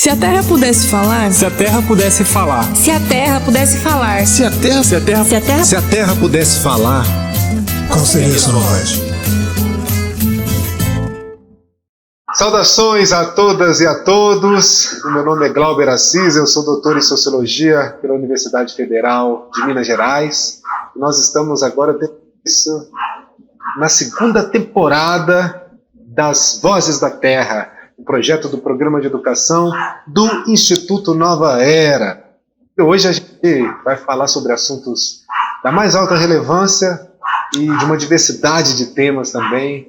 Se a Terra pudesse falar. Se a Terra pudesse falar. Se a Terra pudesse falar. Se a Terra pudesse falar, qual seria sua voz? Saudações a todas e a todos. O meu nome é Glauber Assis, eu sou doutor em Sociologia pela Universidade Federal de Minas Gerais. Nós estamos agora na segunda temporada das Vozes da Terra, um projeto do Programa de Educação do Instituto Nova Era. Hoje a gente vai falar sobre assuntos da mais alta relevância e de uma diversidade de temas também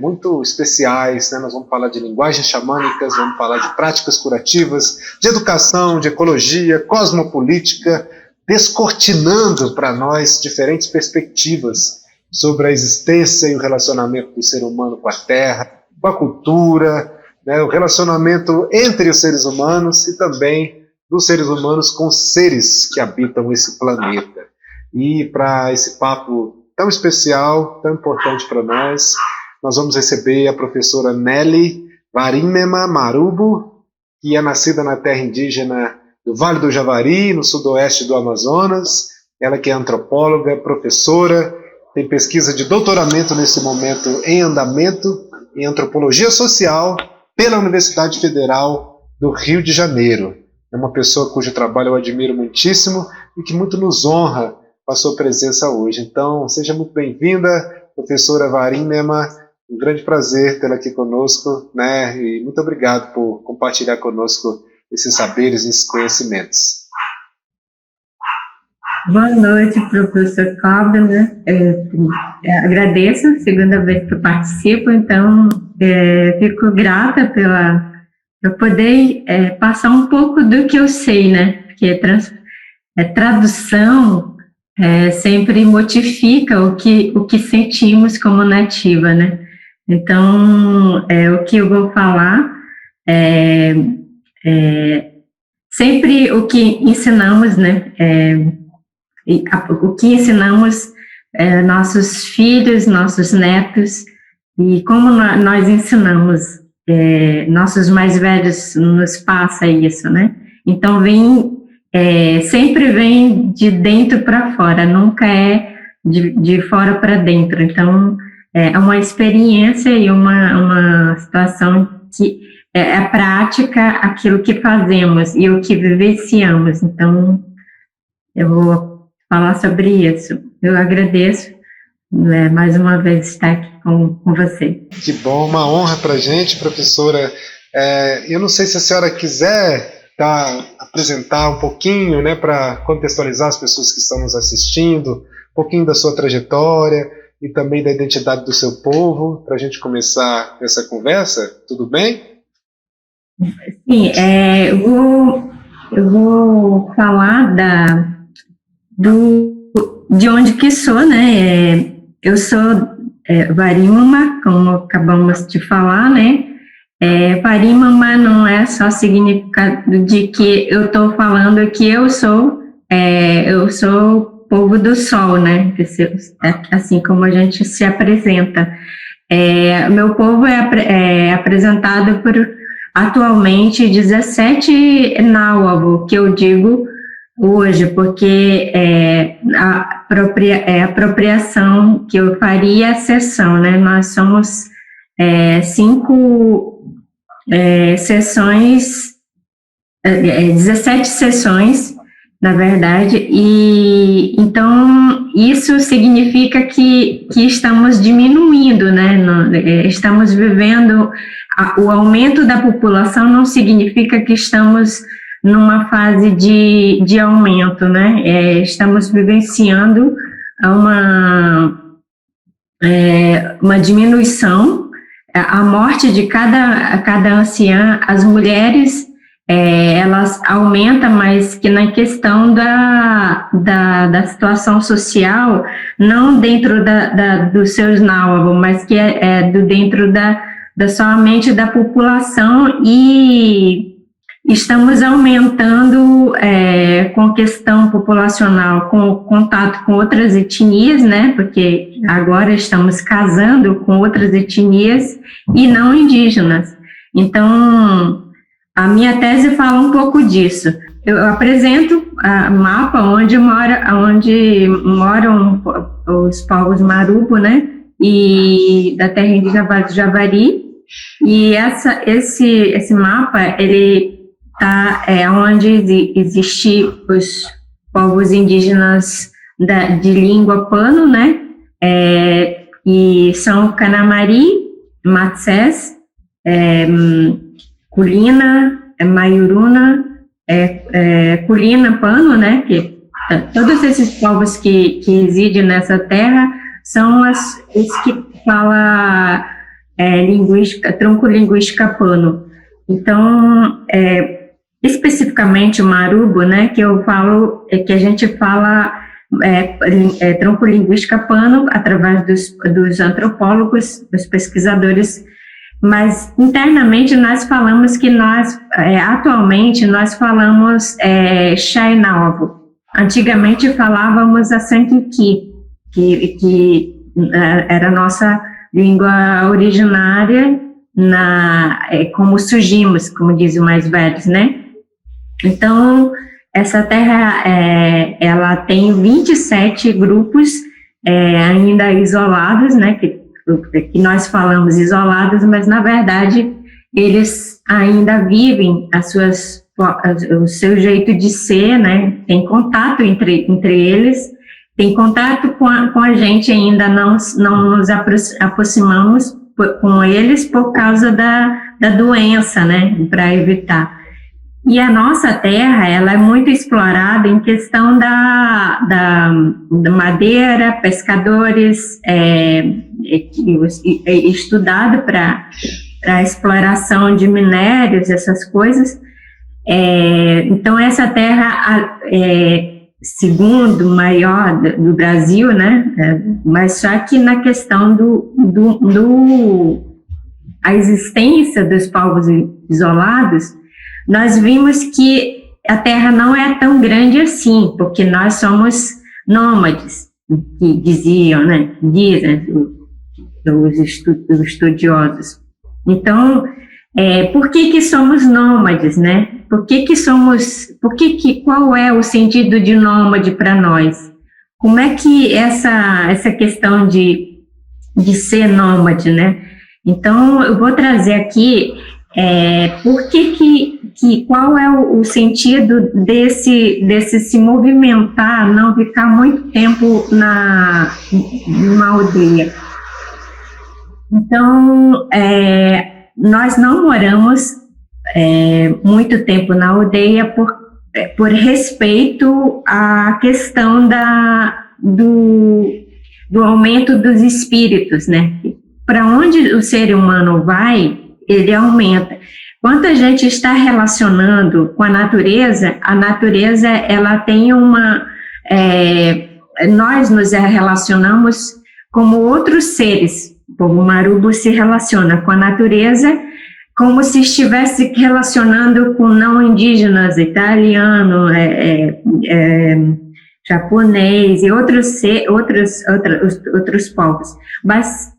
muito especiais, né? Nós vamos falar de linguagens xamânicas, vamos falar de práticas curativas, de educação, de ecologia, cosmopolítica, descortinando para nós diferentes perspectivas sobre a existência e o relacionamento do ser humano com a Terra, com a cultura, né? O relacionamento entre os seres humanos e também dos seres humanos com os seres que habitam esse planeta. E para esse papo tão especial, tão importante para nós vamos receber a professora Nelly Warimema Marubo, que é nascida na terra indígena do Vale do Javari, no sudoeste do Amazonas. Ela que é antropóloga, professora, tem pesquisa de doutoramento nesse momento em andamento em antropologia social pela Universidade Federal do Rio de Janeiro. É uma pessoa cujo trabalho eu admiro muitíssimo e que muito nos honra com a sua presença hoje. Então, seja muito bem-vinda, professora Warimema. Um grande prazer tê-la aqui conosco, né? E muito obrigado por compartilhar conosco esses saberes e esses conhecimentos. Boa noite, professor Cláudio, né? Agradeço, segunda vez que eu participo, então fico grata por poder passar um pouco do que eu sei, né? Porque tradução sempre modifica o que sentimos como nativa, né? Então, o que eu vou falar sempre o que ensinamos, né? O que ensinamos nossos filhos, nossos netos, e como nós ensinamos, nossos mais velhos nos passa isso, né? Então, sempre vem de dentro para fora, nunca é de fora para dentro. Então, é uma experiência e uma situação que é prática aquilo que fazemos e o que vivenciamos. Então, eu vou falar sobre isso. Eu agradeço mais uma vez estar aqui com você. Que bom, uma honra para a gente, professora. Eu não sei se a senhora quiser apresentar um pouquinho, né, para contextualizar as pessoas que estão nos assistindo, um pouquinho da sua trajetória e também da identidade do seu povo, para a gente começar essa conversa, tudo bem? Sim, eu vou falar de onde que sou, né? Eu sou Warimema, como acabamos de falar, né? Warimema não é só significado de que eu estou falando que eu sou povo do sol, né? Assim como a gente se apresenta. Meu povo é apresentado por atualmente 17 Nahuatl, que eu digo hoje, porque a apropriação que eu faria a sessão, né? Nós somos 5 sessões, 17 sessões, na verdade, e então isso significa que estamos diminuindo, né? Estamos vivendo, o aumento da população não significa que estamos numa fase de aumento, né? Estamos vivenciando uma diminuição, a morte de cada anciã. As mulheres, elas aumentam, mas que na questão da situação social, não dentro dos seus Nahuatl, mas que dentro somente da população, e estamos aumentando com questão populacional, com contato com outras etnias, né? Porque agora estamos casando com outras etnias e não indígenas. Então, A minha tese fala um pouco disso. Eu apresento o mapa onde moram os povos Marubo, né? E da terra indígena do Javari. E esse mapa, ele tá onde existem os povos indígenas de língua pano, né? E são Canamari, Matsés, Kulina, Maiuruna, Kulina, Pano, né? Que todos esses povos que residem nessa terra são os que falam tronco linguística Pano. Então, especificamente o Marubo, né? Que eu falo, que a gente fala tronco linguística Pano através dos antropólogos, dos pesquisadores. Mas internamente nós falamos que atualmente nós falamos Xainaovo. Antigamente falávamos a Sanquiki, que era a nossa língua originária, como surgimos, como dizem os mais velhos, né? Então, essa terra, ela tem 27 grupos ainda isolados, né? Que nós falamos isolados, mas na verdade eles ainda vivem o seu jeito de ser, né? Tem contato entre eles, tem contato com a gente, ainda não nos aproximamos com eles por causa da doença, né? Para evitar. E a nossa terra, ela é muito explorada em questão da madeira, pescadores, estudado para a exploração de minérios, essas coisas. Então, essa terra segundo maior do Brasil, né? Mas só que na questão a existência dos povos isolados, nós vimos que a Terra não é tão grande assim, porque nós somos nômades, que diziam, né? Dizem os estudiosos. Então, por que somos nômades, né? Qual é o sentido de nômade para nós? Como é que essa questão de ser nômade, né? Então, eu vou trazer aqui qual é o sentido desse se movimentar, não ficar muito tempo numa aldeia. Então, nós não moramos muito tempo na aldeia por respeito à questão do aumento dos espíritos, né? Para onde o ser humano vai, ele aumenta. Quando a gente está relacionando com a natureza ela tem nós nos relacionamos como outros seres. O povo Marubo se relaciona com a natureza como se estivesse relacionando com não indígenas, italiano, japonês e outros povos. Mas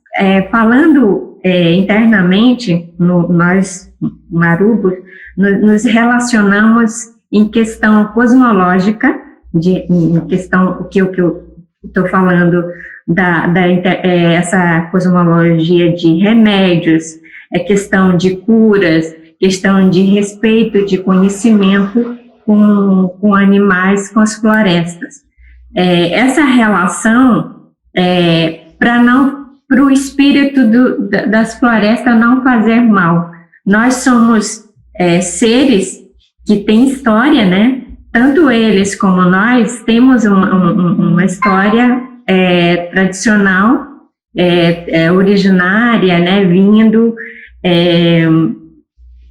falando internamente, nós Marubos nos relacionamos em questão cosmológica, em questão o que eu estou falando essa cosmologia de remédios, questão de curas, questão de respeito, de conhecimento com animais, com as florestas. Essa relação para o espírito das florestas não fazer mal. Nós somos seres que têm história, né? Tanto eles como nós temos uma história tradicional, originária, né? Vindo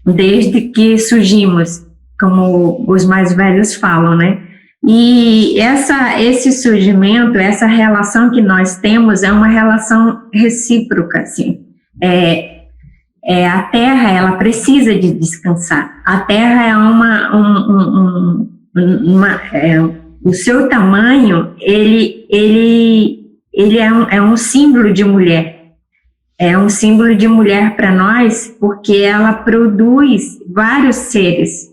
desde que surgimos, como os mais velhos falam, né? E esse surgimento, essa relação que nós temos é uma relação recíproca, assim. A Terra, ela precisa de descansar. A Terra o seu tamanho, ele é um símbolo de mulher. é um símbolo de mulher para nós, porque ela produz vários seres.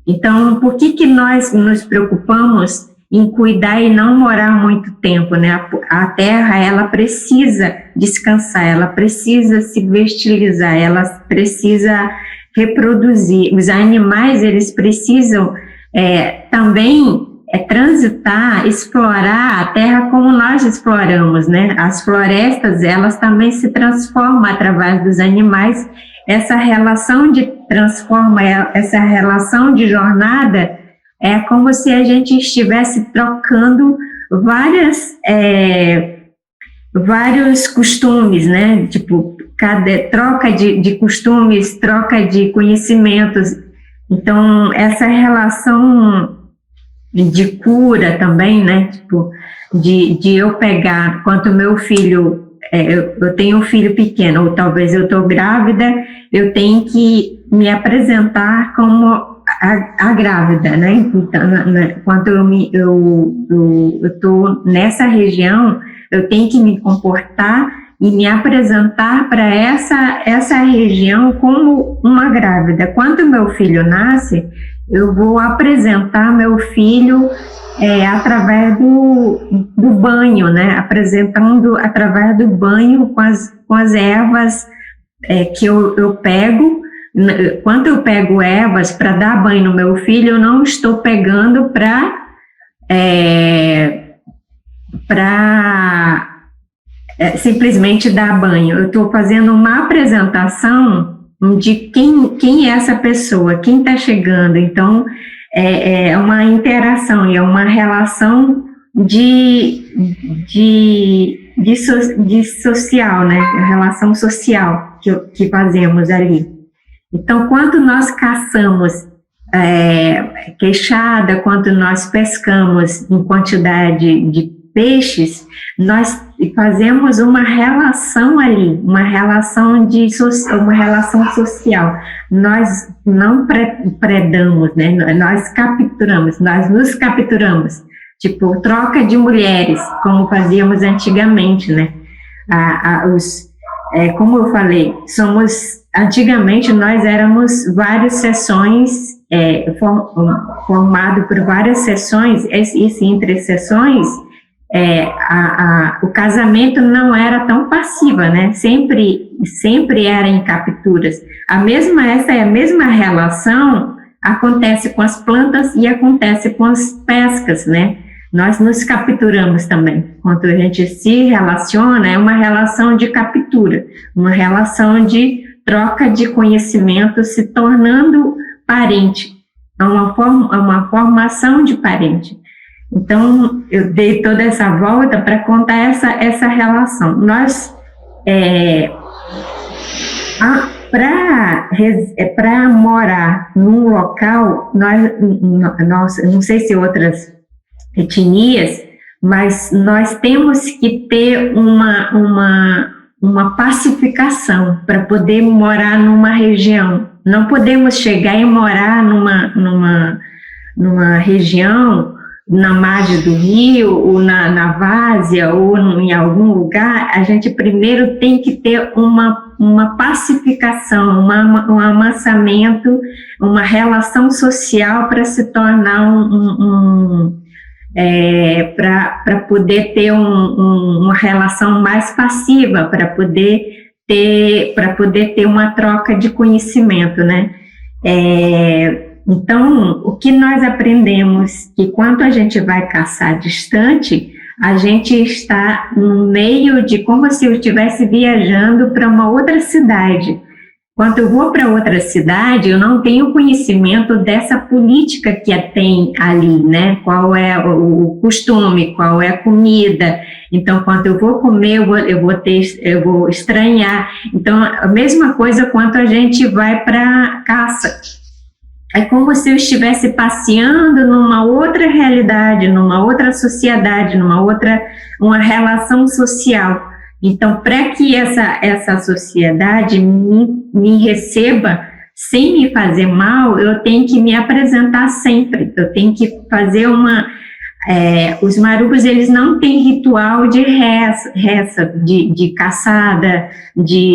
Então, por que nós nos preocupamos em cuidar e não morar muito tempo, né? A terra, ela precisa descansar, ela precisa se fertilizar, ela precisa reproduzir. Os animais, eles precisam também transitar, explorar a terra como nós exploramos, né? As florestas, elas também se transformam através dos animais. Essa relação essa relação de jornada é como se a gente estivesse trocando vários costumes, né? Tipo, troca de costumes, troca de conhecimentos. Então, essa relação de cura também, né? Tipo, de eu pegar, quanto meu filho, eu tenho um filho pequeno, ou talvez eu estou grávida, eu tenho que me apresentar como a grávida, né? Então, quando eu estou nessa região, eu tenho que me comportar e me apresentar para essa região como uma grávida. Quando meu filho nasce, eu vou apresentar meu filho através do banho, né? Apresentando através do banho com as ervas que eu pego. Quando eu pego ervas para dar banho no meu filho, eu não estou pegando para simplesmente dar banho. Eu estou fazendo uma apresentação de quem é essa pessoa, quem está chegando. Então, é uma interação, é uma relação de social, né? A relação social que fazemos ali. Então, quando nós caçamos queixada, quando nós pescamos em quantidade de peixes, nós fazemos uma relação ali, uma relação social. Nós não predamos, né? Nós capturamos, nós nos capturamos. Tipo, troca de mulheres, como fazíamos antigamente, né? Como eu falei, antigamente nós éramos várias seções, formado por várias seções, e entre seções, o casamento não era tão passiva, né? Sempre era em capturas. Essa é a mesma relação acontece com as plantas e acontece com as pescas, né? Nós nos capturamos também. Quando a gente se relaciona, é uma relação de captura, uma relação de troca de conhecimento, se tornando parente. É uma formação de parente. Então, eu dei toda essa volta para contar essa relação. Nós, para morar num local, nós, não sei se outras etnias, mas nós temos que ter uma pacificação para poder morar numa região. Não podemos chegar e morar numa região, na margem do rio, ou na várzea, ou em algum lugar. A gente primeiro tem que ter uma pacificação, um amansamento, uma relação social para se tornar para poder ter uma relação mais passiva, para poder ter uma troca de conhecimento, né? Então, o que nós aprendemos que quando a gente vai caçar distante, a gente está no meio de como se eu estivesse viajando para uma outra cidade. Quando eu vou para outra cidade, eu não tenho conhecimento dessa política que tem ali, né? Qual é o costume, qual é a comida. Então, quando eu vou comer, eu vou estranhar. Então, a mesma coisa quando a gente vai para caça. É como se eu estivesse passeando numa outra realidade, numa outra sociedade, uma relação social. Então, para que essa sociedade me receba sem me fazer mal, eu tenho que me apresentar sempre. Eu tenho que fazer os marubos, eles não têm ritual de reza, de caçada,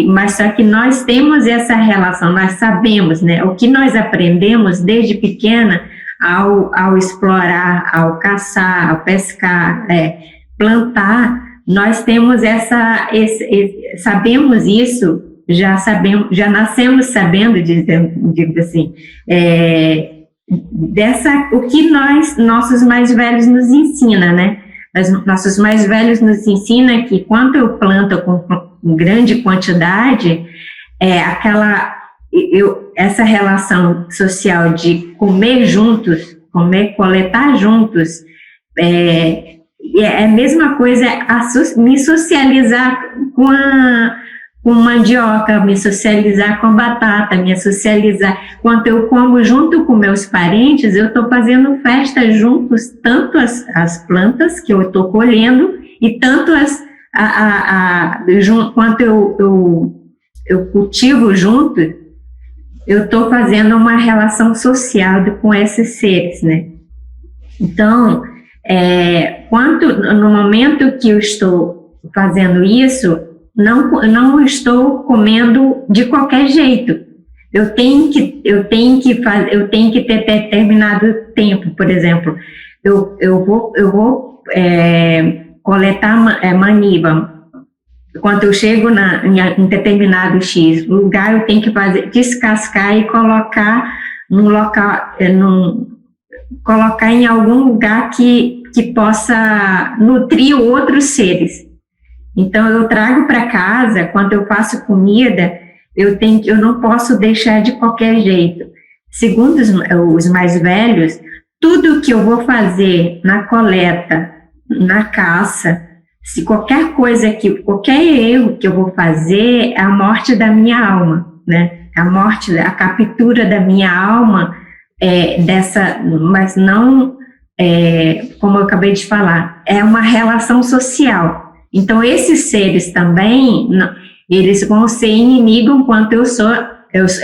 mas só que nós temos essa relação, nós sabemos, né, o que nós aprendemos desde pequena ao explorar, ao caçar, ao pescar, plantar, nós temos sabemos isso, já nascemos sabendo, digo assim, o que nossos mais velhos nos ensinam, né? Nossos mais velhos nos ensinam que quando eu planto com grande quantidade, essa relação social de comer juntos, coletar juntos, é a mesma coisa, me socializar com mandioca, me socializar com batata, me socializar. Quando eu como junto com meus parentes, eu estou fazendo festa juntos, tanto as plantas que eu estou colhendo, e tanto quanto eu cultivo junto, eu estou fazendo uma relação social com esses seres, né? Então, no momento que eu estou fazendo isso, não estou comendo de qualquer jeito. Eu tenho que ter determinado tempo. Por exemplo, eu vou coletar maniva. Quando eu chego em determinado X lugar, eu tenho que descascar e colocar num local, colocar em algum lugar que possa nutrir outros seres. Então, eu trago para casa, quando eu faço comida, eu não posso deixar de qualquer jeito. Segundo os mais velhos, tudo que eu vou fazer na coleta, na caça, se qualquer erro que eu vou fazer, é a morte da minha alma, né? A captura da minha alma, mas não, como eu acabei de falar, é uma relação social. Então, esses seres também, eles vão ser inimigos enquanto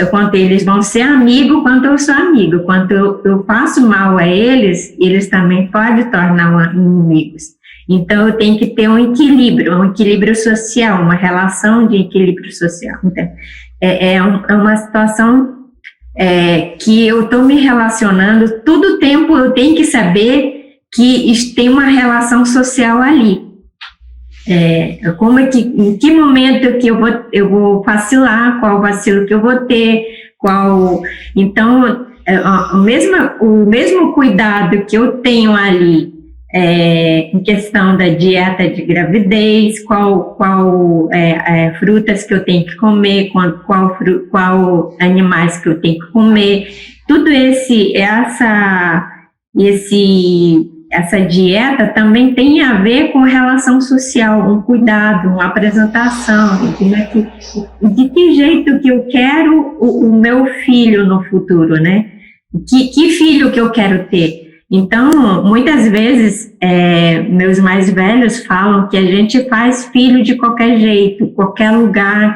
quanto eles vão ser amigos quanto eu sou amigo. Quando eu faço mal a eles, eles também podem tornar inimigos. Então, eu tenho que ter um equilíbrio social, uma relação de equilíbrio social. Então, é uma situação que eu estou me relacionando, todo o tempo eu tenho que saber que tem uma relação social ali. Em que momento que eu vou vacilar, qual vacilo que eu vou ter, então, o mesmo cuidado que eu tenho ali, em questão da dieta de gravidez, qual frutas que eu tenho que comer, qual animais que eu tenho que comer, tudo essa dieta também tem a ver com relação social, um cuidado, uma apresentação, de que jeito que eu quero o meu filho no futuro, né? Que filho que eu quero ter? Então, muitas vezes, meus mais velhos falam que a gente faz filho de qualquer jeito, qualquer lugar,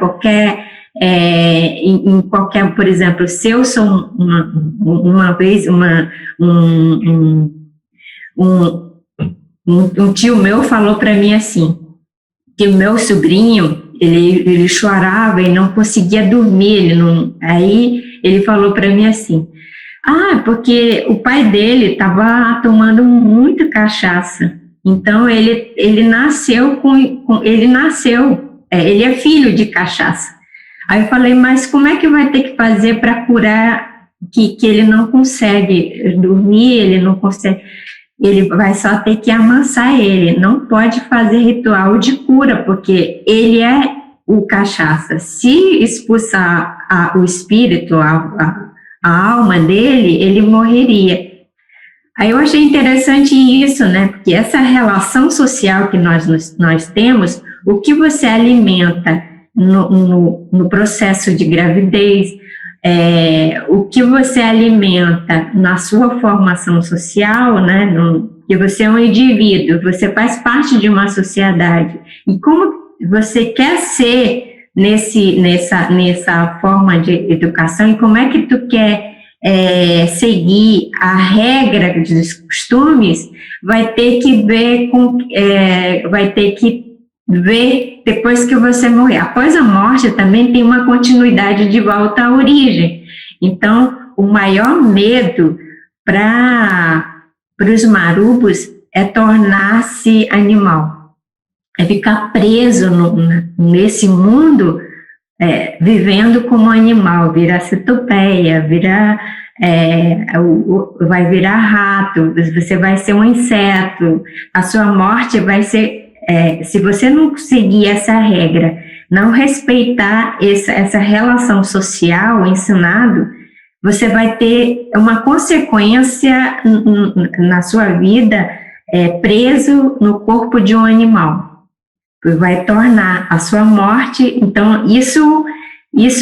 em qualquer, por exemplo, se eu sou um tio meu falou para mim assim, que o meu sobrinho, ele chorava e não conseguia dormir, aí ele falou para mim assim, porque o pai dele estava tomando muita cachaça, então ele nasceu ele é filho de cachaça. Aí eu falei, mas como é que vai ter que fazer para curar que ele não consegue dormir, ele não consegue... Ele vai só ter que amansar ele, não pode fazer ritual de cura, porque ele é o cachaça. Se expulsar o espírito, a alma dele, ele morreria. Aí eu achei interessante isso, né? Porque essa relação social que nós temos, o que você alimenta no processo de gravidez, o que você alimenta na sua formação social, né, que você é um indivíduo, você faz parte de uma sociedade, e como você quer ser nessa forma de educação, e como é que tu quer seguir a regra dos costumes, vai ter que ver depois que você morrer. Após a morte também tem uma continuidade de volta à origem. Então, o maior medo para os marubos é tornar-se animal, é ficar preso nesse mundo, vivendo como animal, virar centopeia, vai virar rato, você vai ser um inseto, a sua morte vai ser, se você não seguir essa regra, não respeitar essa relação social ensinado, você vai ter uma consequência na sua vida, preso no corpo de um animal. Vai tornar a sua morte. Então, isso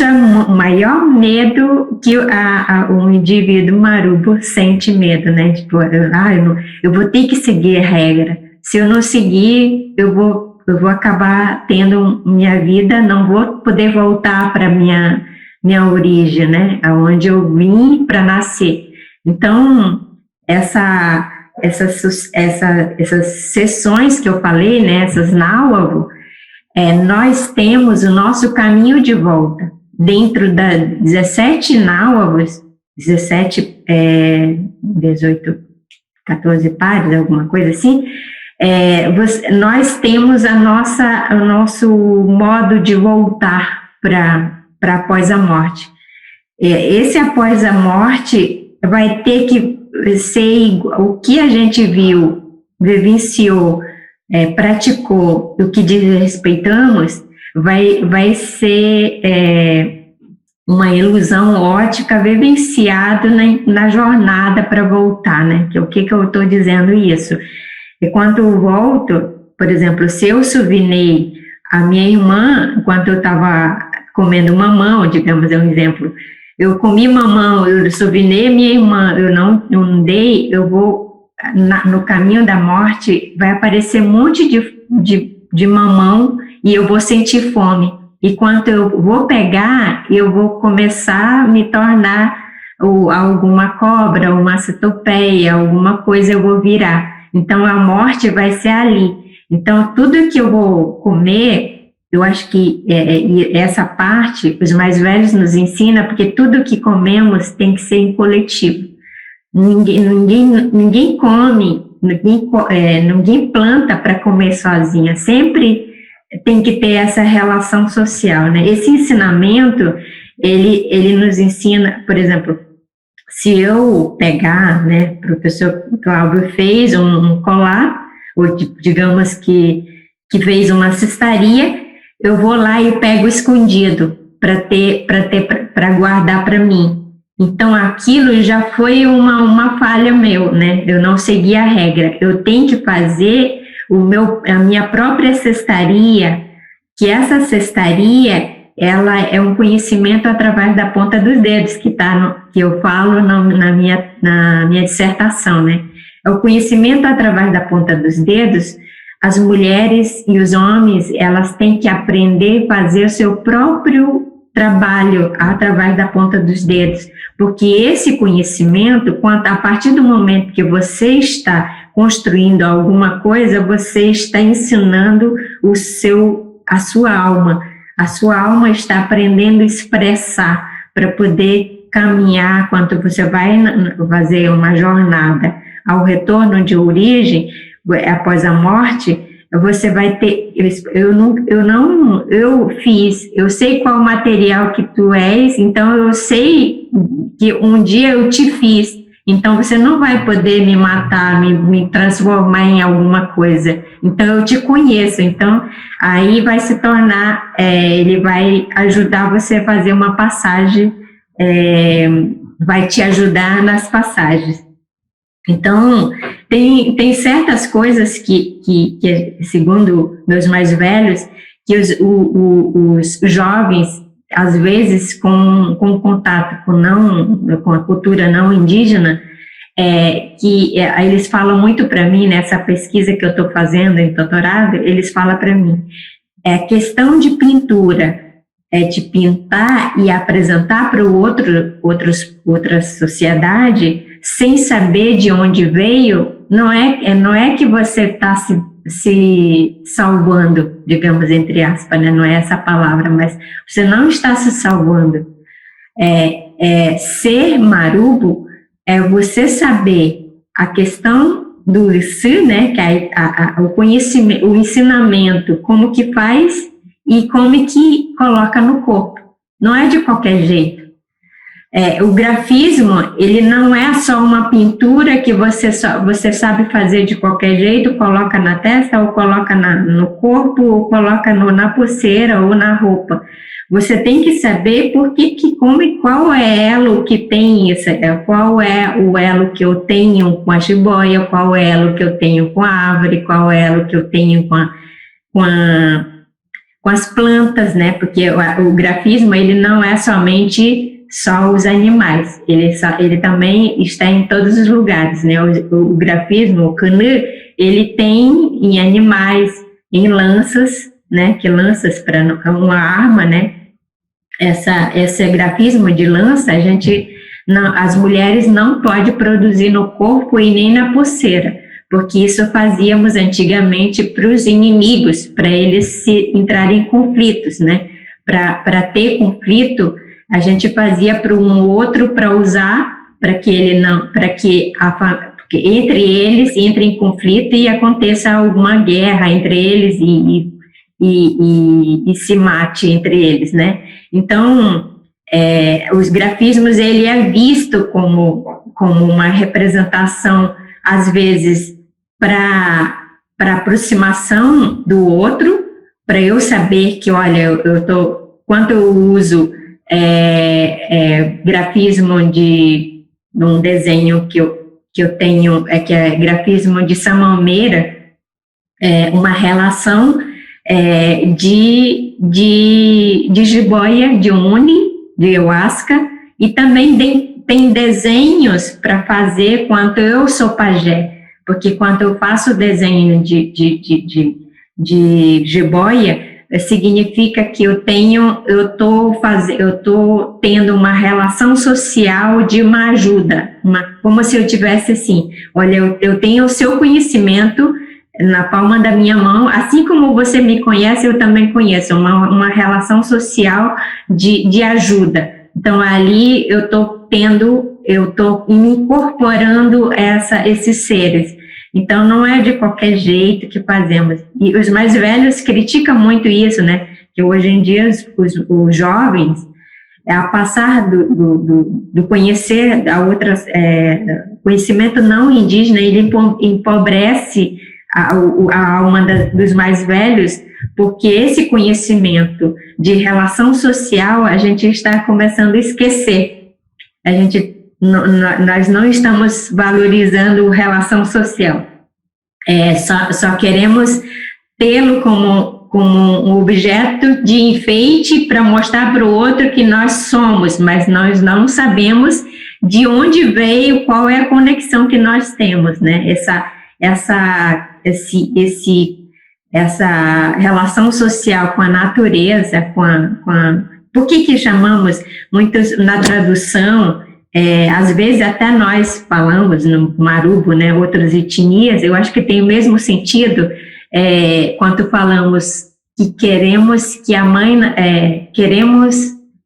é o maior medo que o indivíduo marubo sente medo, né? Tipo, eu vou ter que seguir a regra. Se eu não seguir, eu vou acabar tendo minha vida, não vou poder voltar para minha origem, né? Aonde eu vim para nascer. Então, essas sessões que eu falei, né, essas náuavo, nós temos o nosso caminho de volta. Dentro das 17 náuavos, 18, 14 pares, alguma coisa assim, nós temos o nosso modo de voltar para após a morte. Esse após a morte vai ter que ser o que a gente viu, vivenciou, praticou, o que desrespeitamos, vai ser uma ilusão ótica vivenciado na jornada para voltar, né? O que eu estou dizendo isso? E quando eu volto, por exemplo, se eu souvinei a minha irmã, enquanto eu estava comendo mamão, digamos, é um exemplo, eu comi mamão, eu souvinei minha irmã, eu não dei, eu vou, no caminho da morte, vai aparecer um monte de mamão e eu vou sentir fome. E quando eu vou pegar, eu vou começar a me tornar alguma cobra, uma centopeia, alguma coisa eu vou virar. Então, a morte vai ser ali. Então, tudo que eu vou comer, eu acho que essa parte, os mais velhos nos ensinam, porque tudo que comemos tem que ser em coletivo. Ninguém come, ninguém planta para comer sozinha. Sempre tem que ter essa relação social, né? Esse ensinamento, ele nos ensina, por exemplo, se eu pegar, né, o professor Cláudio fez um colar, ou digamos que fez uma cestaria, eu vou lá e pego escondido para guardar para mim. Então, aquilo já foi uma falha meu, né? Eu não segui a regra. Eu tenho que fazer a minha própria cestaria, que essa cestaria, ela é um conhecimento através da ponta dos dedos, que eu falo na minha dissertação, né? É o conhecimento através da ponta dos dedos. As mulheres e os homens, elas têm que aprender a fazer o seu próprio trabalho através da ponta dos dedos, porque esse conhecimento, a partir do momento que você está construindo alguma coisa, você está ensinando a sua alma. A sua alma está aprendendo a expressar para poder caminhar quando você vai fazer uma jornada ao retorno de origem, após a morte, você vai ter, eu sei qual material que tu és, então eu sei que um dia eu te fiz, então você não vai poder me matar, me transformar em alguma coisa, então eu te conheço, então aí vai se tornar, ele vai ajudar você a fazer uma passagem, vai te ajudar nas passagens. Então, tem certas coisas que, segundo meus mais velhos, que os jovens, às vezes, com contato com a cultura não indígena, eles falam muito para mim, nessa pesquisa que eu estou fazendo em doutorado, eles falam para mim, questão de pintura, de pintar e apresentar para o outra sociedade, sem saber de onde veio, não é que você está se salvando, digamos, entre aspas, né? Não é essa palavra, mas você não está se salvando. Ser marubo é você saber a questão do si, né? Que é o conhecimento, o ensinamento, como que faz e como que coloca no corpo. Não é de qualquer jeito. O grafismo, ele não é só uma pintura que você sabe fazer de qualquer jeito, coloca na testa, ou coloca no corpo, ou coloca na pulseira, ou na roupa. Você tem que saber qual é elo que tem isso, qual é o elo que eu tenho com a jiboia, qual é o elo que eu tenho com a árvore, qual é o elo que eu tenho com as plantas, né? Porque o grafismo, ele não é somente só os animais, ele também está em todos os lugares, né? O grafismo, o kanur, ele tem em animais, em lanças, né? Que lanças para uma arma, né? Esse grafismo de lança, as mulheres não podem produzir no corpo e nem na pulseira, porque isso fazíamos antigamente para os inimigos, para eles entrarem em conflitos, né? Para ter conflito, a gente fazia para um outro para usar, porque entre eles entre em conflito e aconteça alguma guerra entre eles e se mate entre eles, né? Então, os grafismos, ele é visto como uma representação, às vezes, para aproximação do outro, para eu saber que, olha, quando eu uso grafismo de um desenho que eu tenho, que é grafismo de samambeira, uma relação de jiboia, de uni, de ayahuasca, e também tem desenhos para fazer quando eu sou pajé, porque quando eu faço desenho de jiboia, significa que eu estou tendo uma relação social de uma ajuda, como se eu tivesse assim, olha, eu tenho o seu conhecimento na palma da minha mão, assim como você me conhece, eu também conheço, uma relação social de ajuda. Então, ali eu estou me incorporando esses seres. Então, não é de qualquer jeito que fazemos. E os mais velhos criticam muito isso, né? Que hoje em dia os jovens, a passar do conhecer a outras, conhecimento não indígena, ele empobrece a alma dos mais velhos, porque esse conhecimento de relação social a gente está começando a esquecer. Nós não estamos valorizando relação social. Só queremos tê-lo como um objeto de enfeite para mostrar para o outro que nós somos, mas nós não sabemos de onde veio, qual é a conexão que nós temos, né? Essa relação social com a natureza, por que chamamos, muitos na tradução, às vezes até nós falamos no marubo, né, outras etnias, eu acho que tem o mesmo sentido, quando falamos que queremos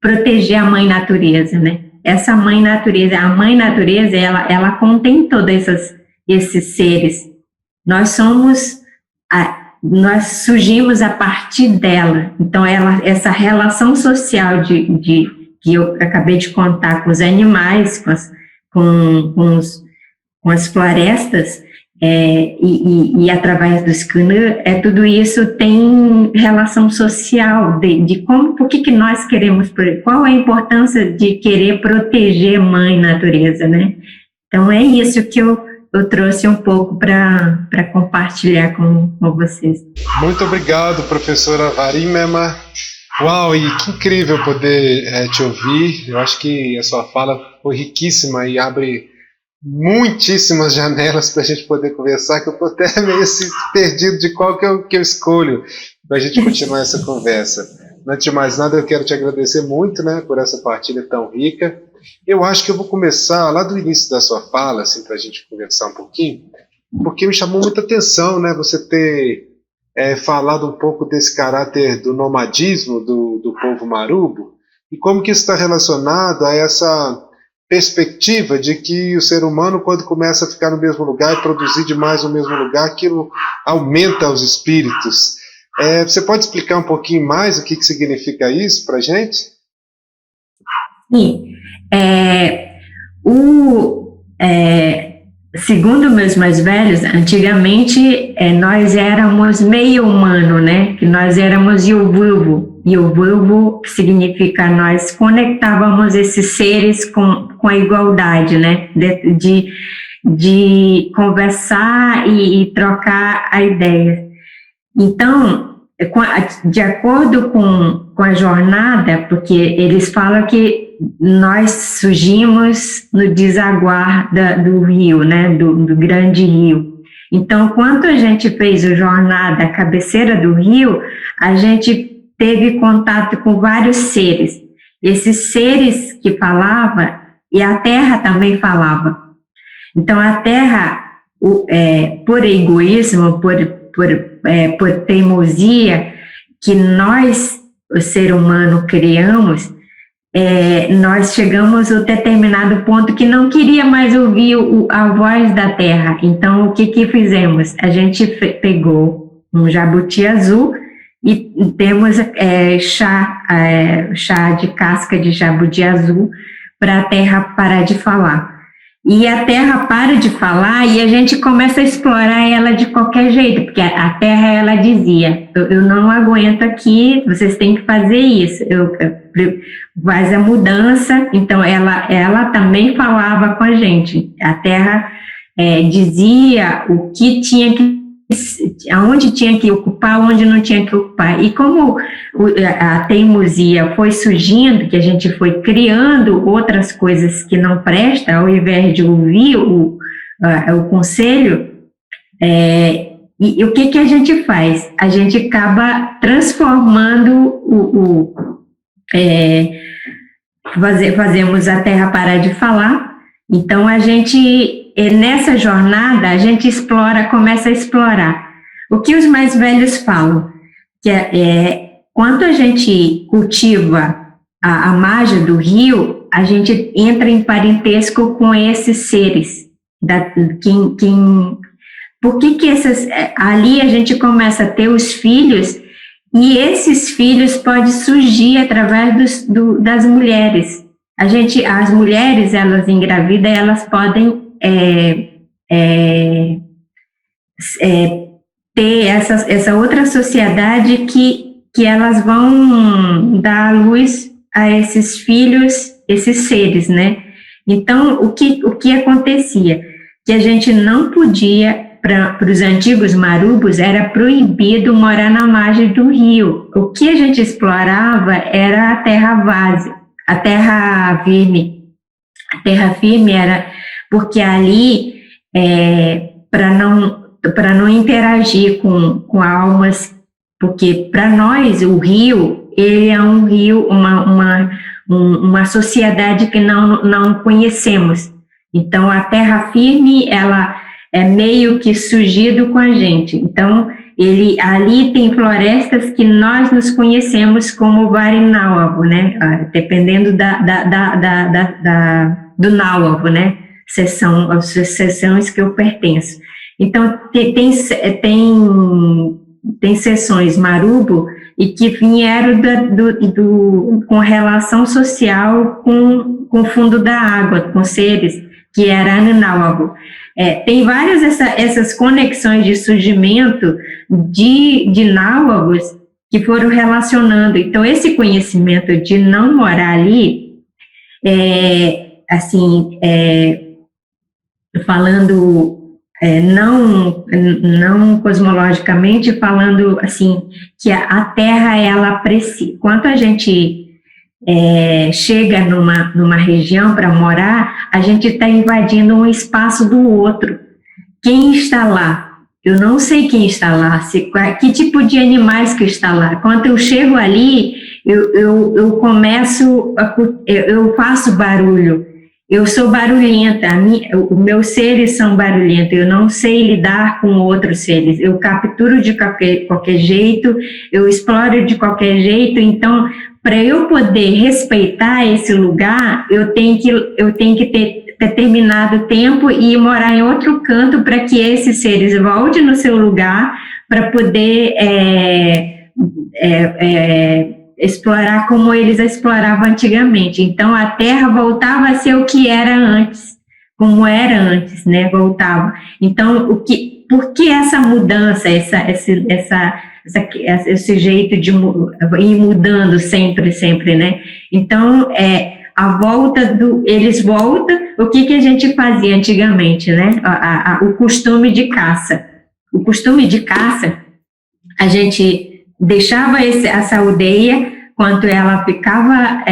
proteger a mãe natureza, né? Essa mãe natureza, a mãe natureza, ela contém todos esses seres. Nós surgimos a partir dela. Então, essa relação social que eu acabei de contar com os animais, com as florestas, e através dos kanur, tudo isso tem relação social, por que nós queremos, qual a importância de querer proteger a mãe natureza, né? Então, é isso que eu trouxe um pouco para compartilhar com vocês. Muito obrigado, professora Varimema. Uau, e que incrível poder te ouvir. Eu acho que a sua fala foi riquíssima e abre muitíssimas janelas para a gente poder conversar, que eu estou até meio perdido de qual que eu escolho para a gente continuar essa conversa. Antes de mais nada, eu quero te agradecer muito, né, por essa partilha tão rica. Eu acho que eu vou começar lá do início da sua fala, assim, para a gente conversar um pouquinho, porque me chamou muita atenção, né, você ter falado um pouco desse caráter do nomadismo do povo marubo, e como que isso está relacionado a essa perspectiva de que o ser humano, quando começa a ficar no mesmo lugar e produzir demais no mesmo lugar, aquilo aumenta os espíritos. Você pode explicar um pouquinho mais o que significa isso para a gente? Sim. Segundo meus mais velhos, antigamente nós éramos meio humano, né? Que nós éramos Yuvulvo. Yuvulvo significa nós conectávamos esses seres com a igualdade, né? De conversar e trocar a ideia. Então, de acordo com a jornada, porque eles falam que nós surgimos no desaguar do rio, né, do grande rio. Então, quando a gente fez a jornada à cabeceira do rio, a gente teve contato com vários seres. Esses seres que falavam, e a Terra também falava. Então, a Terra, por egoísmo, por teimosia, que nós, o ser humano, criamos, nós chegamos a um determinado ponto que não queria mais ouvir a voz da terra. Então, o que fizemos? A gente pegou um jabuti azul e temos chá de casca de jabuti azul para a terra parar de falar. E a terra para de falar e a gente começa a explorar ela de qualquer jeito, porque a terra, ela dizia, eu não aguento aqui, vocês têm que fazer isso, faz a mudança. Então ela também falava com a gente, a terra dizia o que tinha que, aonde tinha que ocupar, onde não tinha que ocupar. E como a teimosia foi surgindo, que a gente foi criando outras coisas que não prestam, ao invés de ouvir o conselho, e o que a gente faz? A gente acaba transformando fazemos a terra parar de falar. Então a gente, nessa jornada, a gente começa a explorar. O que os mais velhos falam, que quando a gente cultiva a margem do rio, a gente entra em parentesco com esses seres. Por que ali a gente começa a ter os filhos, e esses filhos podem surgir através das mulheres. As mulheres, elas engravidam, elas podem ter essa outra sociedade que elas vão dar luz a esses filhos, esses seres, né? Então, o que acontecia? Que a gente não podia, para os antigos marubos, era proibido morar na margem do rio. O que a gente explorava era a terra vazia, a terra firme. A terra firme era porque ali, para não interagir com almas, porque para nós o rio, ele é um rio, uma sociedade que não conhecemos. Então a terra firme, ela é meio que surgido com a gente. Então ali tem florestas que nós nos conhecemos como Varinauavo, né? Dependendo do Nauavo, né? As seções que eu pertenço. Então tem seções Marubo e que vieram com relação social com o fundo da água, com seres que era Anunnawavo. Tem várias essas conexões de surgimento de Nauavos que foram relacionando. Então, esse conhecimento de não morar ali, falando, não cosmologicamente, falando assim, que a Terra, ela precisa, quando a gente chega numa região para morar, a gente está invadindo um espaço do outro. Quem está lá? eu não sei quem está lá, que tipo de animais que está lá. Quando eu chego ali, eu faço barulho, eu sou barulhenta, os meus seres são barulhentos, eu não sei lidar com outros seres, eu capturo de qualquer jeito, eu exploro de qualquer jeito. Então, para eu poder respeitar esse lugar, eu tenho que ter determinado tempo e morar em outro canto para que esses seres voltem no seu lugar para poder explorar como eles exploravam antigamente. Então, a Terra voltava a ser o que era antes, como era antes, né? Voltava. Então, por que essa mudança, esse jeito de ir mudando sempre, né? Então, a volta eles voltam, o que a gente fazia antigamente, né? O costume de caça. O costume de caça, a gente deixava essa aldeia, quando ela ficava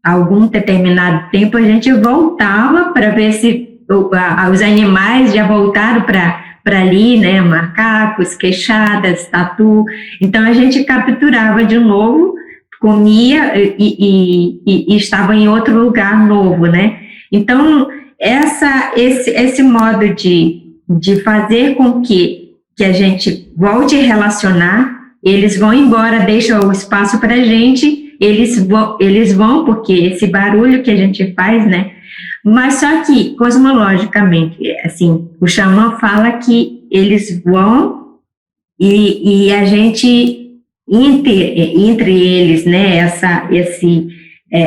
algum determinado tempo, a gente voltava para ver se os animais já voltaram para ali, né? Macacos, queixadas, tatu. Então a gente capturava de novo, comia e estava em outro lugar novo, né? Então, esse modo de fazer com que a gente volte a relacionar, eles vão embora, deixam o espaço para a gente, eles vão porque esse barulho que a gente faz, né? Mas só que, cosmologicamente, assim, o xamã fala que eles vão e a gente entre eles, né, esse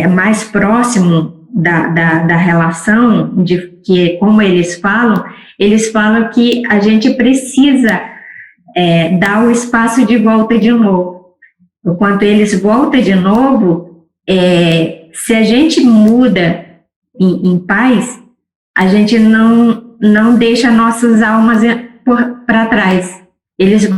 mais próximo da relação, que como eles falam que a gente precisa dar o espaço de volta de novo. Enquanto eles voltam de novo, se a gente muda em paz, a gente não deixa nossas almas para trás. Eles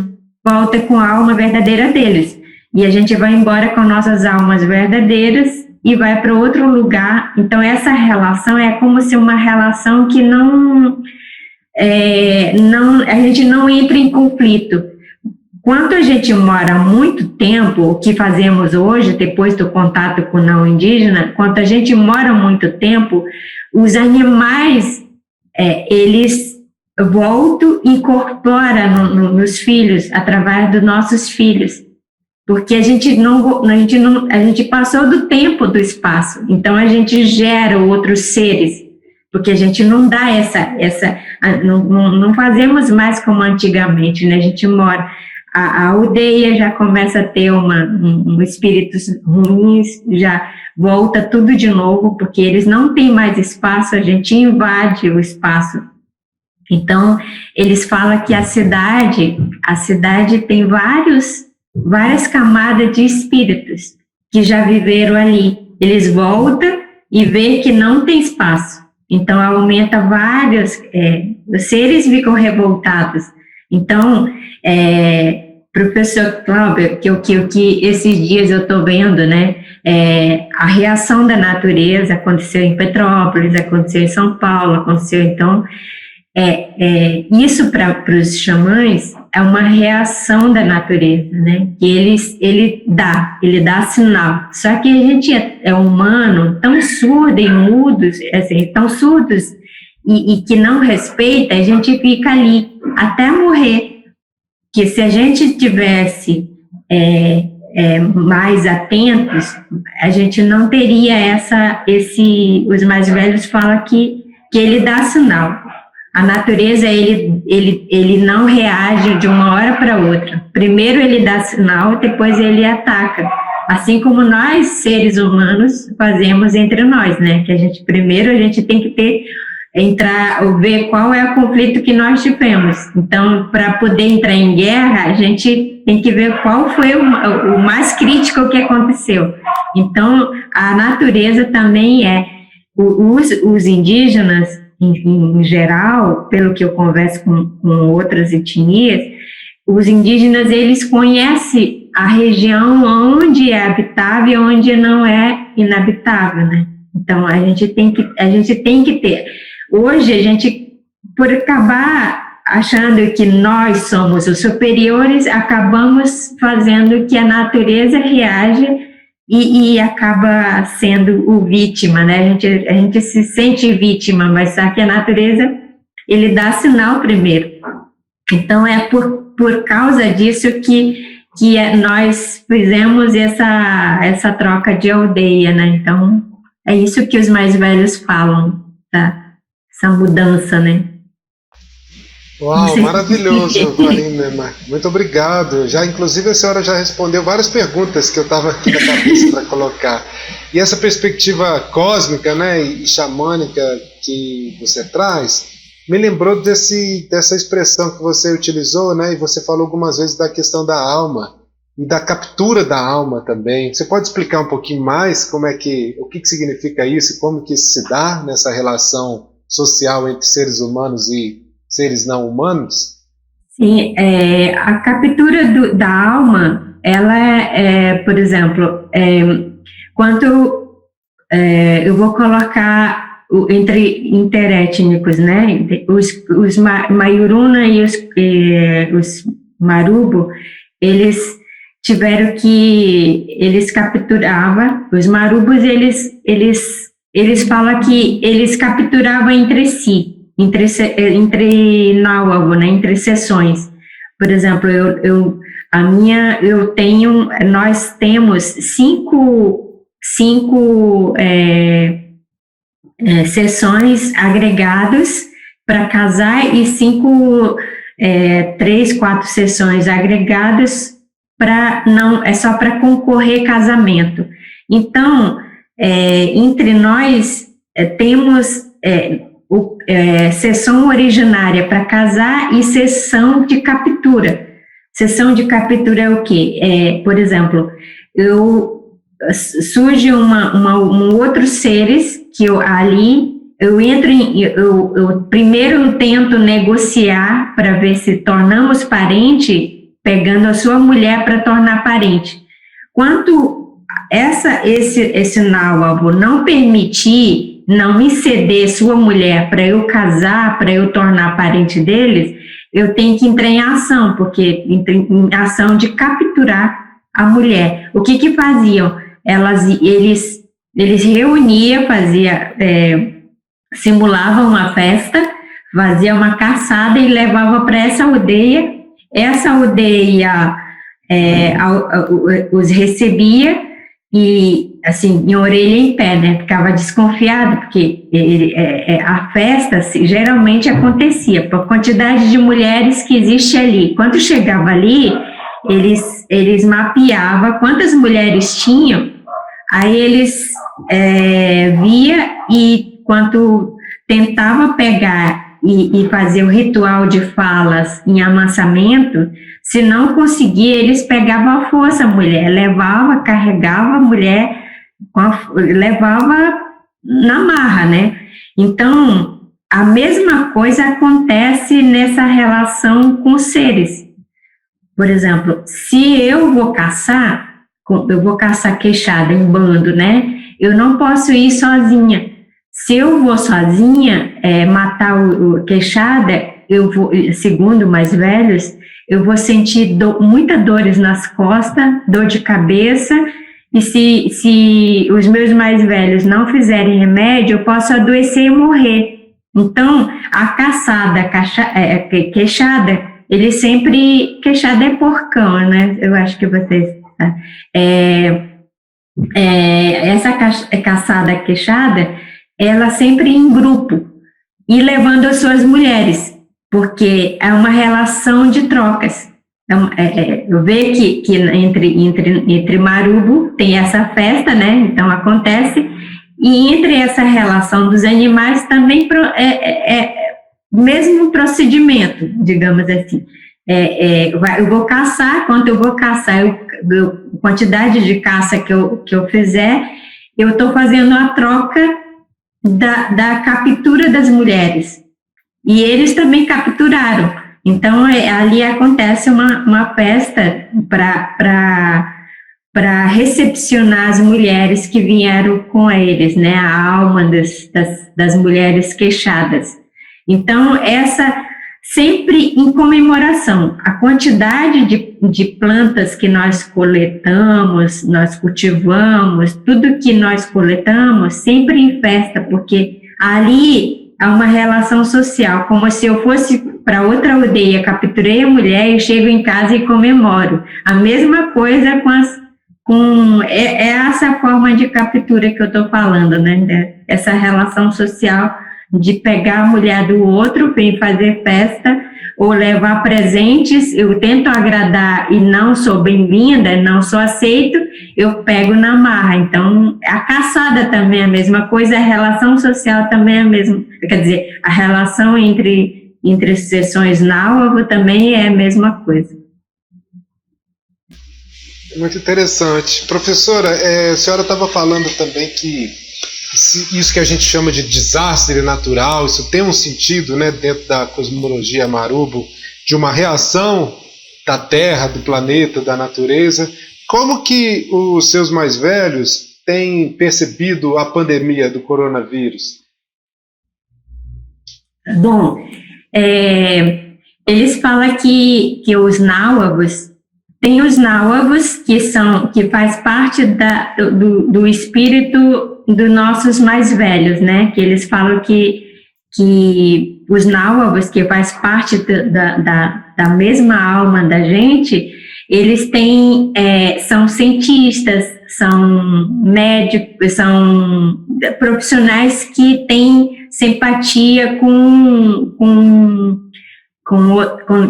volta com a alma verdadeira deles. E a gente vai embora com nossas almas verdadeiras e vai para outro lugar. Então, essa relação é como se uma relação que a gente não entra em conflito. Quando a gente mora muito tempo, o que fazemos hoje, depois do contato com o não indígena, quando a gente mora muito tempo, os animais, eles voltam e incorporam nos filhos, através dos nossos filhos, porque a gente passou do tempo do espaço, então a gente gera outros seres, porque a gente não dá não fazemos mais como antigamente, né? A gente mora, a aldeia já começa a ter espíritos ruins, já volta tudo de novo, porque eles não têm mais espaço, a gente invade o espaço. Então, eles falam que a cidade tem várias camadas de espíritos que já viveram ali. Eles voltam e vê que não tem espaço. Então, aumenta vários, os seres ficam revoltados. Então, professor Cláudio, que esses dias eu estou vendo, né, a reação da natureza aconteceu em Petrópolis, aconteceu em São Paulo, aconteceu, então, isso para os xamãs é uma reação da natureza, né? Que ele dá sinal. Só que a gente é humano, tão surdo e mudos, assim, tão surdos e que não respeita, a gente fica ali até morrer. Que se a gente tivesse mais atentos, a gente não teria os mais velhos falam que ele dá sinal. A natureza, ele não reage de uma hora para outra. Primeiro ele dá sinal, depois ele ataca. Assim como nós, seres humanos, fazemos entre nós, né? Que primeiro a gente tem que ver qual é o conflito que nós tivemos. Então, para poder entrar em guerra, a gente tem que ver qual foi o mais crítico que aconteceu. Então, a natureza também os indígenas, em geral, pelo que eu converso com outras etnias, os indígenas, eles conhecem a região onde é habitável e onde não é inabitável, né? Então, a gente tem que ter. Hoje, por acabar achando que nós somos os superiores, acabamos fazendo que a natureza reage e acaba sendo o vítima, né? A gente se sente vítima, mas só que a natureza, ele dá sinal primeiro. Então, é por causa disso que nós fizemos essa troca de aldeia, né? Então, é isso que os mais velhos falam, tá? Essa mudança, né? Uau, maravilhoso, Guarina. Muito obrigado. Já, inclusive, a senhora já respondeu várias perguntas que eu estava aqui na cabeça para colocar. E essa perspectiva cósmica, né, e xamânica que você traz, me lembrou dessa expressão que você utilizou, né, e você falou algumas vezes da questão da alma e da captura da alma também. Você pode explicar um pouquinho mais o que significa isso e como que isso se dá nessa relação social entre seres humanos e seres não humanos? Sim, a captura da alma, ela por exemplo, quando eu vou colocar entre interétnicos, né, os Mayuruna e os Marubo, eles capturavam, os Marubos, eles falam que eles capturavam entre si, entre náuago, né, entre seções. Por exemplo, nós temos cinco sessões agregadas para casar e 3, 4 sessões agregadas só para concorrer casamento. Então, entre nós temos sessão originária para casar e sessão de captura. Sessão de captura é o quê? Por exemplo, surge outros seres que eu primeiro tento negociar para ver se tornamos parente, pegando a sua mulher para tornar parente. Quanto esse náuabo não permitir, não me ceder sua mulher para eu casar, para eu tornar parente deles, eu tenho que entrar em ação, porque em ação de capturar a mulher. O que faziam? Eles reuniam, simulavam uma festa, faziam uma caçada e levavam para essa aldeia. Essa aldeia os recebia e, assim, em orelha em pé, né? Ficava desconfiado, porque a festa geralmente acontecia por quantidade de mulheres que existe ali. Quando chegava ali, eles mapeavam quantas mulheres tinham, aí eles via e quando tentava pegar e fazer o ritual de falas em amansamento, se não conseguia, eles pegavam à força a mulher, carregava a mulher, levava na marra, né? Então, a mesma coisa acontece nessa relação com os seres. Por exemplo, se eu vou caçar queixada em bando, né? Eu não posso ir sozinha. Se eu vou sozinha matar o queixada, eu vou, segundo mais velhos, eu vou sentir muitas dores nas costas, dor de cabeça, e se os meus mais velhos não fizerem remédio, eu posso adoecer e morrer. Então, a caçada, queixada, ele sempre, queixada é porcão, né? Eu acho que vocês... essa caçada queixada, ela sempre em grupo, e levando as suas mulheres, porque é uma relação de trocas. Eu vejo que entre Marubo tem essa festa, né? Então acontece, e entre essa relação dos animais também mesmo procedimento, digamos assim. Eu vou caçar, quando eu vou caçar, a quantidade de caça que eu fizer, eu estou fazendo a troca da captura das mulheres. E eles também capturaram. Então, ali acontece uma festa para recepcionar as mulheres que vieram com eles, né? A alma das mulheres queixadas. Então, essa sempre em comemoração. A quantidade de plantas que nós coletamos, nós cultivamos, tudo que nós coletamos, sempre em festa, porque ali há uma relação social, como se eu fosse para outra aldeia, capturei a mulher e chego em casa e comemoro. A mesma coisa é essa forma de captura que eu estou falando, né? Essa relação social de pegar a mulher do outro, vir fazer festa, ou levar presentes, eu tento agradar e não sou bem-vinda, não sou aceito, eu pego na marra. Então, a caçada também é a mesma coisa, a relação social também é a mesma, quer dizer, a relação entre sessões náuago também é a mesma coisa. Muito interessante. Professora, a senhora estava falando também que isso que a gente chama de desastre natural, isso tem um sentido, né, dentro da cosmologia Marubo, de uma reação da Terra, do planeta, da natureza. Como que os seus mais velhos têm percebido a pandemia do coronavírus? Bom, eles falam que os náuagos, tem os náuagos que faz parte do espírito dos nossos mais velhos, né? Que eles falam que os náuagos, que faz parte da mesma alma da gente, eles são cientistas, são médicos, são profissionais que têm simpatia com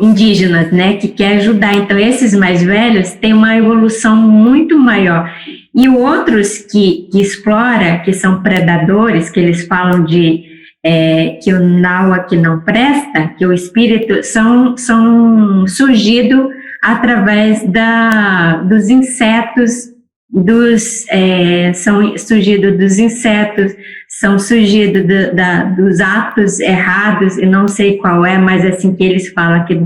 indígenas, né, que quer ajudar. Então, esses mais velhos têm uma evolução muito maior. E outros que exploram, que são predadores, que eles falam que o Naua que não presta, que o espírito, são surgidos através dos insetos, são surgidos dos insetos, são surgidos dos atos errados, e não sei qual mas assim que eles falam, que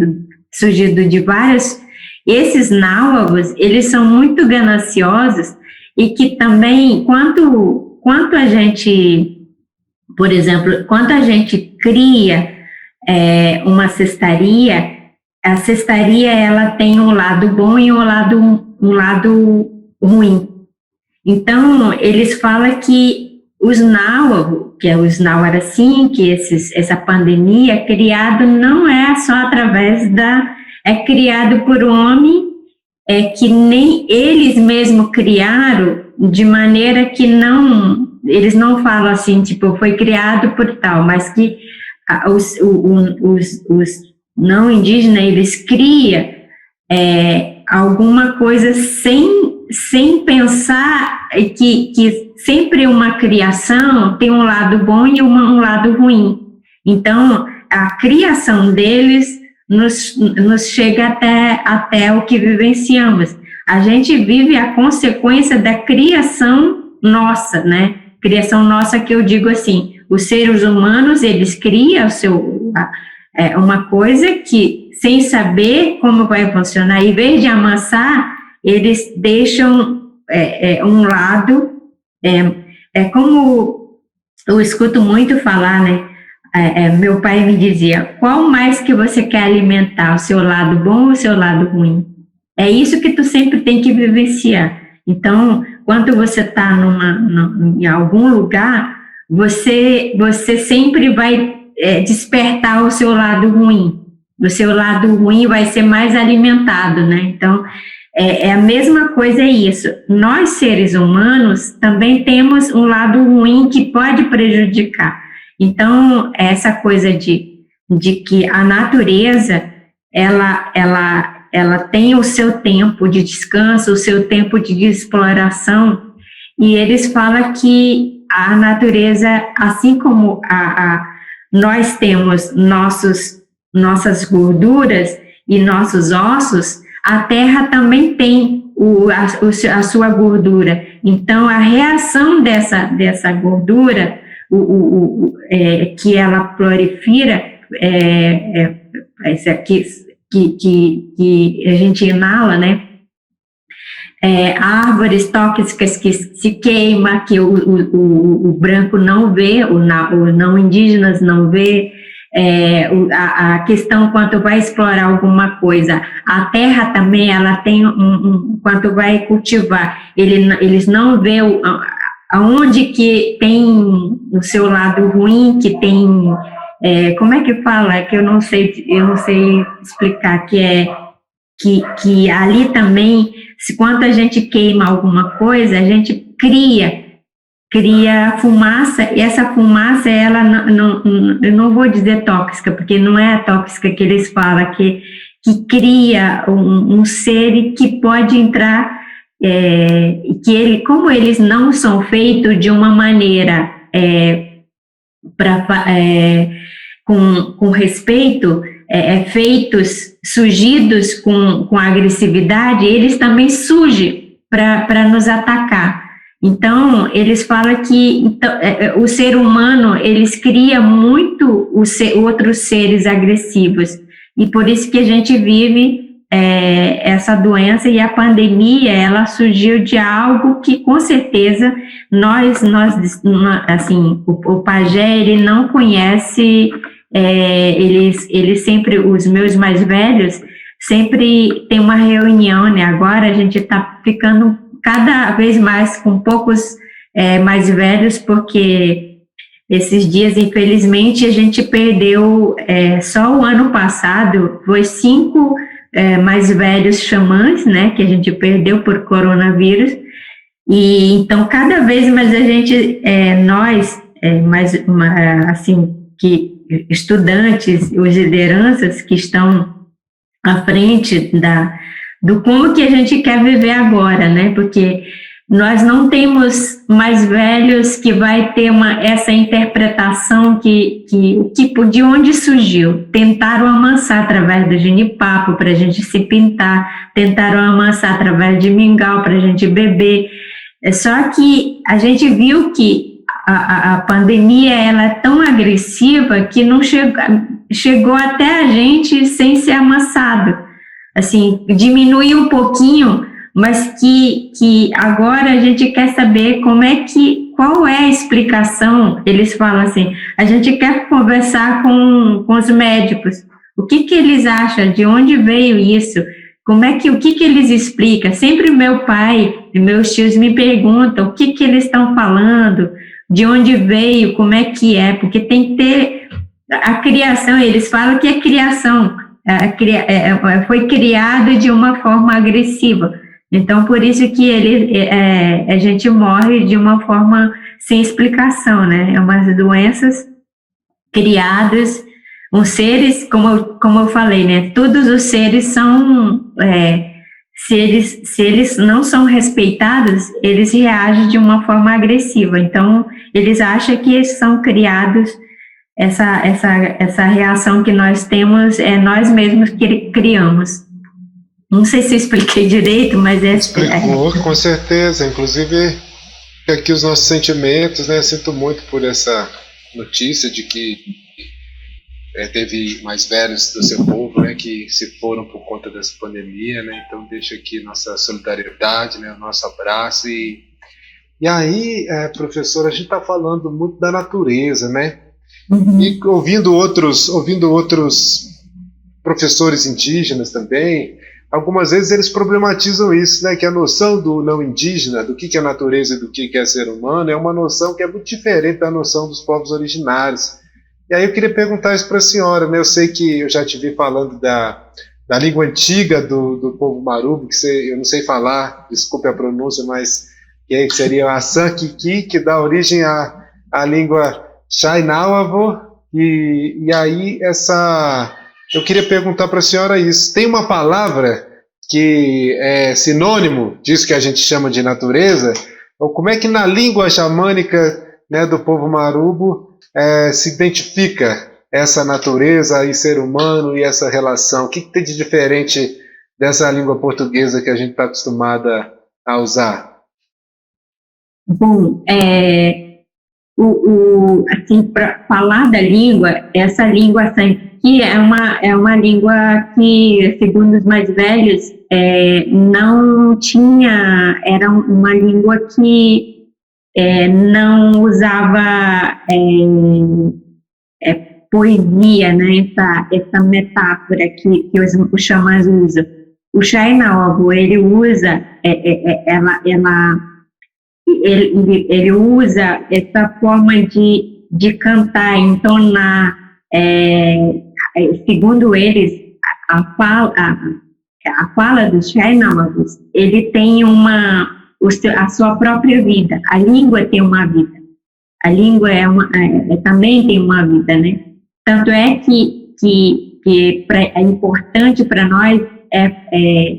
surgido de vários. Esses náuagos, eles são muito gananciosos, e que também, quanto a gente, por exemplo, quando a gente cria uma cestaria, a cestaria ela tem um lado bom e um lado ruim. Então, eles falam que os náuagos, que é os Nauaracim, que essa pandemia é criado não é só através é criado por homem, que nem eles mesmos criaram, de maneira que eles não falam assim, tipo, foi criado por tal, mas que os não indígenas, eles criam alguma coisa sem pensar que sempre uma criação tem um lado bom e um lado ruim. Então, a criação deles nos chega até o que vivenciamos. A gente vive a consequência da criação nossa, né? Criação nossa que eu digo assim, os seres humanos, eles criam uma coisa que, sem saber como vai funcionar, em vez de amansar, eles deixam um lado, como eu escuto muito falar, né? Meu pai me dizia, qual mais que você quer alimentar, o seu lado bom ou o seu lado ruim? É isso que tu sempre tem que vivenciar. Então, quando você está em algum lugar, você sempre vai despertar o seu lado ruim. O seu lado ruim vai ser mais alimentado, né? Então, a mesma coisa é isso. Nós, seres humanos, também temos um lado ruim que pode prejudicar. Então, essa coisa de que a natureza, ela tem o seu tempo de descanso, o seu tempo de exploração, e eles falam que a natureza, assim como nós temos nossas gorduras e nossos ossos, a terra também tem a sua gordura. Então, a reação dessa gordura, que ela prolifera, que a gente inala, né? Árvores tóxicas que se queima, que o branco não vê, o não indígenas não vê, a questão quando vai explorar alguma coisa, a terra também, ela tem quando vai cultivar, eles não vê aonde que tem o seu lado ruim, que tem, como é que fala? É que eu não sei explicar, que ali também, quando a gente queima alguma coisa, a gente cria fumaça, e essa fumaça, ela eu não vou dizer tóxica, porque não é a tóxica que eles falam, que cria um ser que pode entrar, como eles não são feitos de uma maneira com respeito, feitos, surgidos com agressividade, eles também surgem para nos atacar. Então, eles falam que o ser humano, eles criam muito outros seres agressivos, e por isso que a gente vive essa doença, e a pandemia, ela surgiu de algo que, com certeza, nós assim, o pajé, ele não conhece, eles sempre, os meus mais velhos, sempre tem uma reunião, né? Agora a gente está ficando cada vez mais com poucos mais velhos, porque esses dias, infelizmente, a gente perdeu, só o ano passado, foi 5 mais velhos xamãs, né, que a gente perdeu por coronavírus, e então cada vez mais a gente, assim, que estudantes, os lideranças que estão à frente do como que a gente quer viver agora, né, porque nós não temos mais velhos que vai ter essa interpretação de onde surgiu. Tentaram amansar através do jenipapo para a gente se pintar, tentaram amansar através de mingau para a gente beber. Só que a gente viu que a pandemia, ela é tão agressiva que não chegou até a gente sem ser amassado. Assim, diminuiu um pouquinho, mas que agora a gente quer saber qual é a explicação. Eles falam assim, a gente quer conversar com os médicos, o que eles acham, de onde veio isso, o que eles explicam. Sempre meu pai e meus tios me perguntam o que eles estão falando, de onde veio, como é que é, porque tem que ter a criação, eles falam que é criação, foi criado de uma forma agressiva. Então, por isso que a gente morre de uma forma sem explicação, né? É umas doenças criadas, seres, como eu falei, né? Todos os seres são, se eles não são respeitados, eles reagem de uma forma agressiva. Então, eles acham que são criados, essa reação que nós temos, nós mesmos que criamos. Não sei se eu expliquei direito, mas explicou, com certeza. Inclusive, aqui os nossos sentimentos, né? Eu sinto muito por essa notícia de que teve mais velhos do seu povo, né, que se foram por conta dessa pandemia, né? Então, deixa aqui nossa solidariedade, né? O nosso abraço. E aí, professor, a gente está falando muito da natureza, né? Uhum. E ouvindo outros professores indígenas também, algumas vezes eles problematizam isso, né, que a noção do não indígena, do que é natureza e do que é ser humano, é uma noção que é muito diferente da noção dos povos originários. E aí eu queria perguntar isso para a senhora, né? Eu sei que eu já te vi falando da língua antiga do povo Marubo, eu não sei falar, desculpe a pronúncia, mas que seria a Sankiki, que dá origem à língua Xainauavo, e aí eu queria perguntar para a senhora isso. Tem uma palavra que é sinônimo disso que a gente chama de natureza? Ou como é que na língua xamânica, né, do povo Marubo se identifica essa natureza e ser humano e essa relação? O que tem de diferente dessa língua portuguesa que a gente está acostumada a usar? Bom, assim, para falar da língua, essa língua que é uma língua que, segundo os mais velhos, não tinha, era uma língua que não usava poesia, né? Essa metáfora que os xamãs usam. O Xainauabu, ele usa, ele usa essa forma de cantar, entonar, segundo eles, a fala dos Xainauabus, ele tem a sua própria vida, a língua tem uma vida, a língua também tem uma vida, né? Tanto é que é importante para nós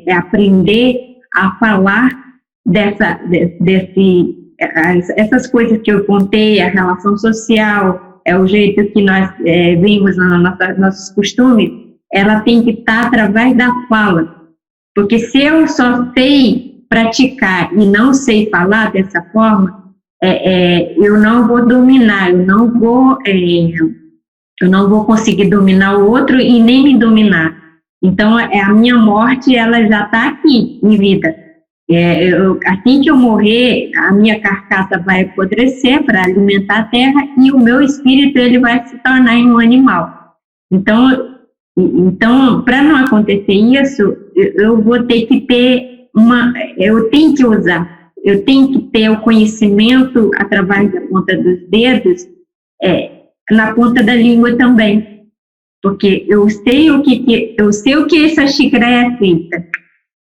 aprender a falar essas coisas que eu contei, a relação social, o jeito que nós vimos nossos costumes, ela tem que estar através da fala. Porque se eu só sei praticar e não sei falar dessa forma, eu não vou dominar, eu não vou conseguir dominar o outro e nem me dominar. Então, a minha morte, ela já está aqui em vida. Assim que eu morrer, a minha carcaça vai apodrecer para alimentar a terra e o meu espírito ele vai se tornar em um animal. Então para não acontecer isso, eu vou ter que ter eu tenho que ter o conhecimento através da ponta dos dedos, na ponta da língua também. Porque eu sei o que essa xícara é feita.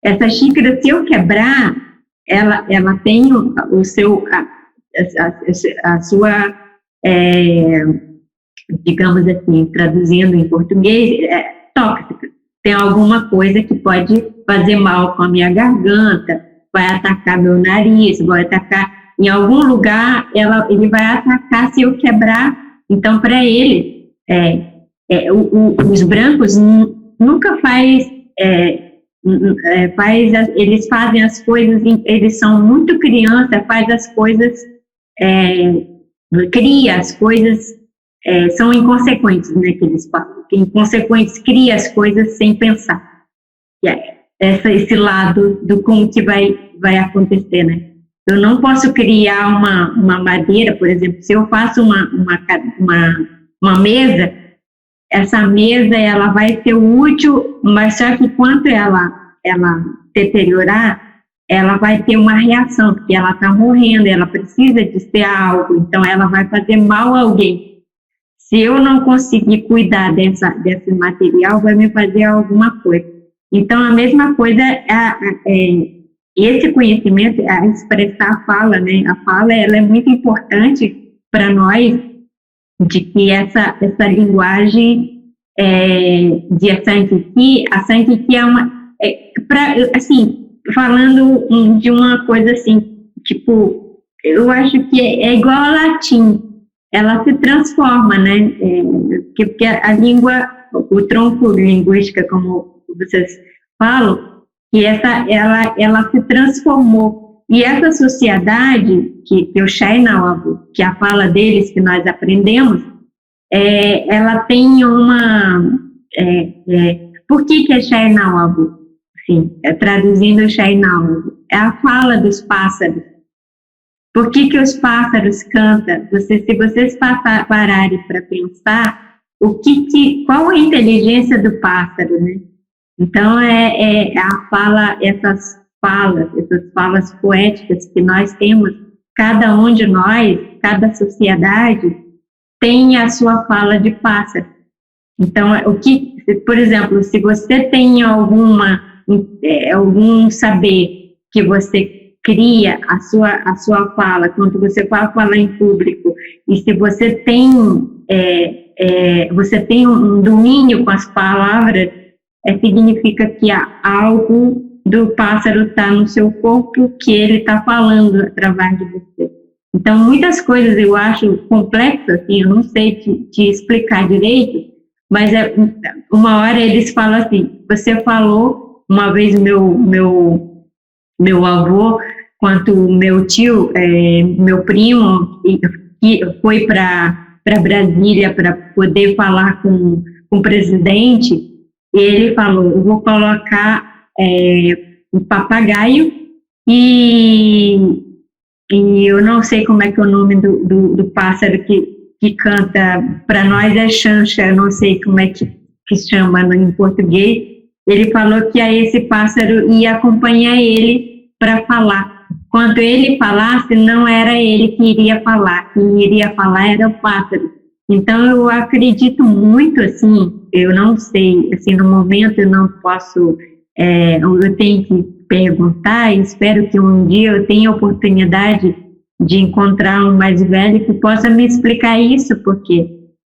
Essa xícara, se eu quebrar, ela tem a sua, digamos assim, traduzindo em português, tóxica. Tem alguma coisa que pode fazer mal com a minha garganta, vai atacar meu nariz, vai atacar em algum lugar, ele vai atacar se eu quebrar. Então, para ele, os brancos nunca eles fazem as coisas, eles são muito criança, faz as coisas, cria as coisas, são inconsequentes, né, que eles falam, que inconsequentes cria as coisas sem pensar. Esse lado do como que vai acontecer, né? Eu não posso criar uma madeira, por exemplo, se eu faço uma mesa, essa mesa ela vai ser útil, mas só que quando ela deteriorar, ela vai ter uma reação, porque ela está morrendo, ela precisa de ser algo, então ela vai fazer mal a alguém. Se eu não conseguir cuidar desse material, vai me fazer alguma coisa. Então, a mesma coisa, esse conhecimento, expressar a fala, né? A fala ela é muito importante para nós, de que essa linguagem de a Sankiki assim, falando de uma coisa assim, tipo, eu acho que é igual ao latim, ela se transforma, né? Porque a língua, o tronco linguística, como vocês falam, que ela se transformou. E essa sociedade, que o Xainauabu, que é a fala deles que nós aprendemos, ela tem por que é Xainauabu? Sim, traduzindo o Xainauabu, é a fala dos pássaros. Por que os pássaros cantam? Se vocês pararem para pensar, qual a inteligência do pássaro, né? Então, essas falas poéticas que nós temos, cada um de nós, cada sociedade, tem a sua fala de pássaro. Então, por exemplo, se você tem algum saber que você cria a sua fala, quando você vai falar em público, e se você tem um domínio com as palavras, significa que há algo do pássaro está no seu corpo que ele está falando através de você. Então, muitas coisas eu acho complexas, assim, eu não sei te explicar direito, mas uma hora eles falam assim, você falou, uma vez meu avô, quanto meu tio, meu primo, que foi para Brasília para poder falar com o presidente, e ele falou, eu vou colocar um papagaio e eu não sei como é que é o nome do pássaro que que canta, para nós é Xanxa, eu não sei como é que chama em português, ele falou que esse pássaro ia acompanhar ele para falar. Quando ele falasse, não era ele que iria falar, quem iria falar era o pássaro. Então, eu acredito muito, assim, eu não sei, assim, no momento eu não posso, eu tenho que perguntar, espero que um dia eu tenha a oportunidade de encontrar um mais velho que possa me explicar isso, porque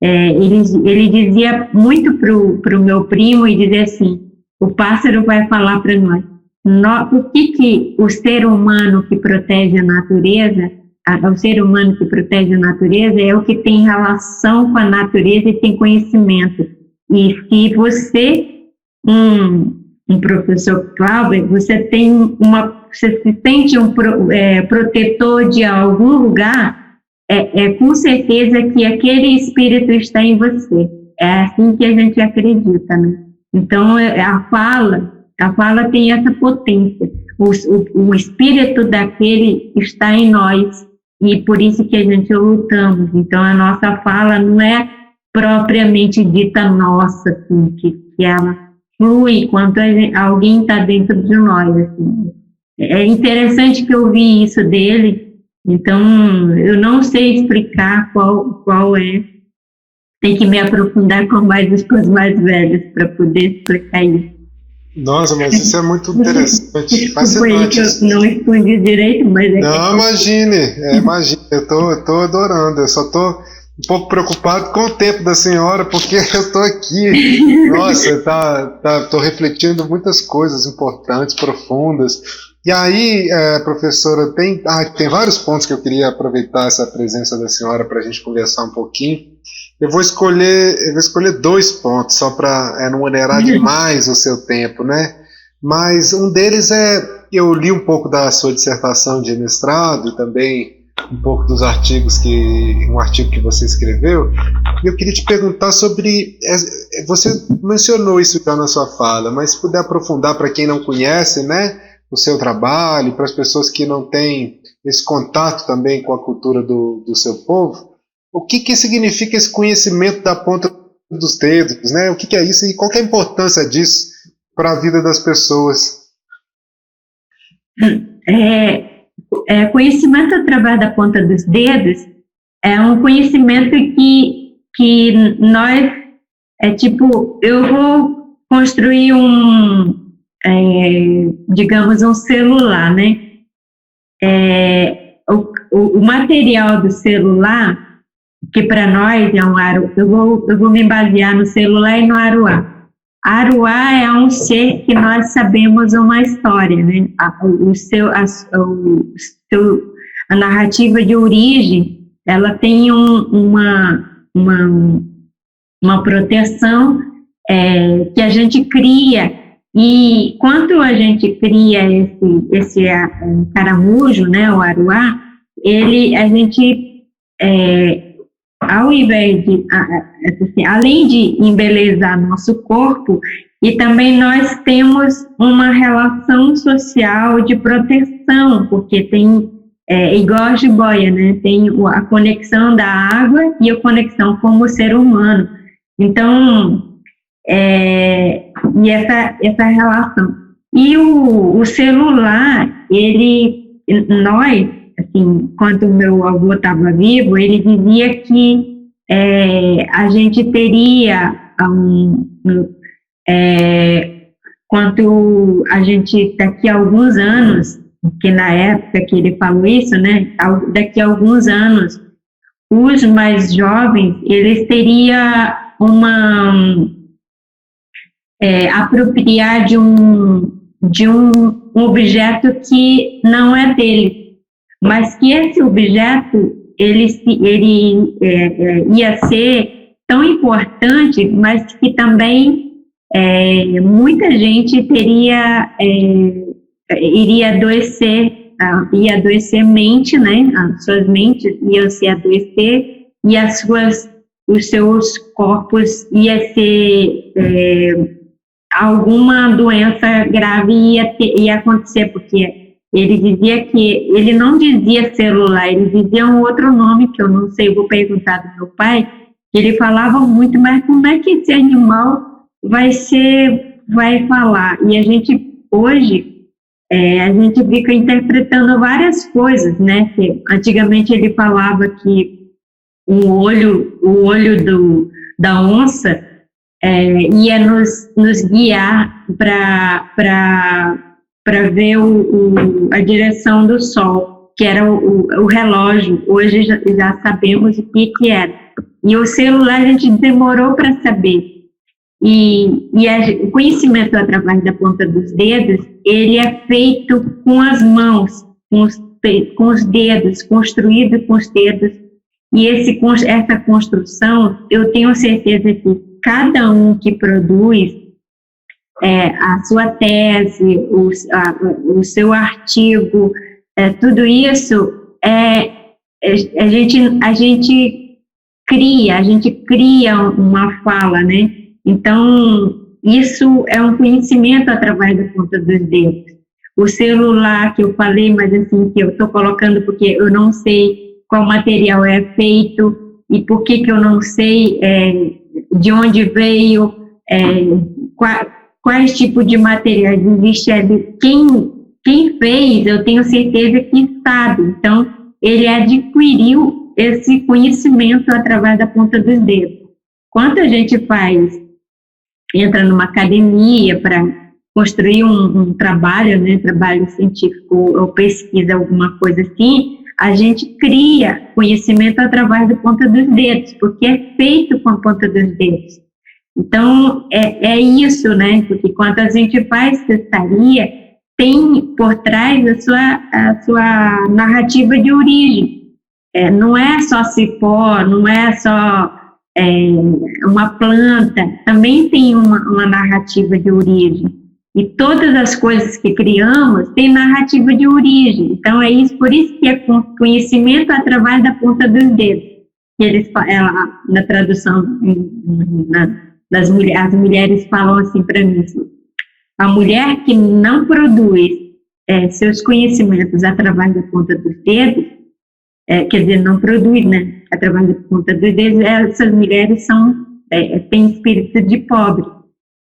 ele dizia muito para o meu primo, e dizia assim, o pássaro vai falar para nós. O que o ser humano que protege a natureza, o ser humano que protege a natureza é o que tem relação com a natureza e tem conhecimento. E se você, um professor Cláudio, você se sente protetor de algum lugar, com certeza que aquele espírito está em você. É assim que a gente acredita, né? Então, a fala tem essa potência. O espírito daquele está em nós, e por isso que a gente lutamos. Então, a nossa fala não é propriamente dita nossa, assim, que ela flui quando alguém está dentro de nós. Assim. É interessante que eu vi isso dele, então eu não sei explicar qual é. Tem que me aprofundar com os mais velhos para poder explicar isso. Nossa, mas isso é muito interessante. Foi que eu não respondi direito, mas não, imagine, eu tô adorando, eu só tô um pouco preocupado com o tempo da senhora, porque eu tô aqui, nossa, tô refletindo muitas coisas importantes, profundas. E aí, professora, tem vários pontos que eu queria aproveitar essa presença da senhora para a gente conversar um pouquinho. Eu vou escolher 2 pontos, só para não onerar demais o seu tempo, né? Mas um deles eu li um pouco da sua dissertação de mestrado, também um pouco dos artigos um artigo que você escreveu, e eu queria te perguntar sobre, você mencionou isso já na sua fala, mas se puder aprofundar para quem não conhece, né, o seu trabalho, para as pessoas que não têm esse contato também com a cultura do seu povo, o que significa esse conhecimento da ponta dos dedos, né? O que é isso e qual que é a importância disso para a vida das pessoas? Conhecimento através da ponta dos dedos é um conhecimento que nós, eu vou construir digamos, um celular, né? O material do celular, que para nós é um aruá, eu vou me basear no celular e no aruá. Aruá é um ser que nós sabemos uma história, né? A narrativa de origem, ela tem uma proteção que a gente cria, e quando a gente cria esse caramujo, né, o aruá, a gente ao invés de, assim, além de embelezar nosso corpo, e também nós temos uma relação social de proteção, porque tem, igual a jiboia, né, tem a conexão da água e a conexão como ser humano. Então, e essa relação. E o celular, nós, assim, quando o meu avô estava vivo, ele dizia que a gente teria quando a gente, daqui a alguns anos, que na época que ele falou isso, né, daqui a alguns anos, os mais jovens, eles teriam apropriar de um objeto que não é dele, mas que esse objeto ele ia ser tão importante, mas que também muita gente iria adoecer, mente, né? As suas mentes iam se adoecer e os seus corpos ia ser alguma doença grave ia acontecer, porque ele dizia que ele não dizia celular, ele dizia um outro nome que eu não sei, eu vou perguntar do meu pai. Ele falava muito, mas como é que esse animal vai falar? E a gente hoje a gente fica interpretando várias coisas, né? Que antigamente ele falava que o olho da onça ia nos guiar para ver a direção do sol, que era o relógio. Hoje já sabemos o que era. E o celular a gente demorou para saber. E o conhecimento através da ponta dos dedos, ele é feito com as mãos, com os dedos, construído com os dedos. E essa construção, eu tenho certeza que cada um que produz a sua tese, o seu artigo, tudo isso, a gente cria uma fala, né? Então, isso é um conhecimento através da ponta dos dedos. O celular que eu falei, mas assim, que eu estou colocando porque eu não sei qual material é feito e por que eu não sei de onde veio, quais tipos de materiais existe ali. Quem fez, eu tenho certeza que sabe. Então, ele adquiriu esse conhecimento através da ponta dos dedos. Quando a gente entra numa academia para construir um trabalho, né, trabalho científico ou pesquisa, alguma coisa assim, a gente cria conhecimento através da ponta dos dedos, porque é feito com a ponta dos dedos. Então, é isso, né, porque quando a gente faz cestaria, tem por trás a sua narrativa de origem. Não é só cipó, não é só uma planta, também tem uma narrativa de origem. E todas as coisas que criamos têm narrativa de origem. Então, por isso que é conhecimento através da ponta dos dedos. Na tradução, as mulheres falam assim para mim, assim, a mulher que não produz seus conhecimentos através da ponta dos dedos, quer dizer, não produz, né, através da ponta dos dedos, essas mulheres têm espírito de pobre,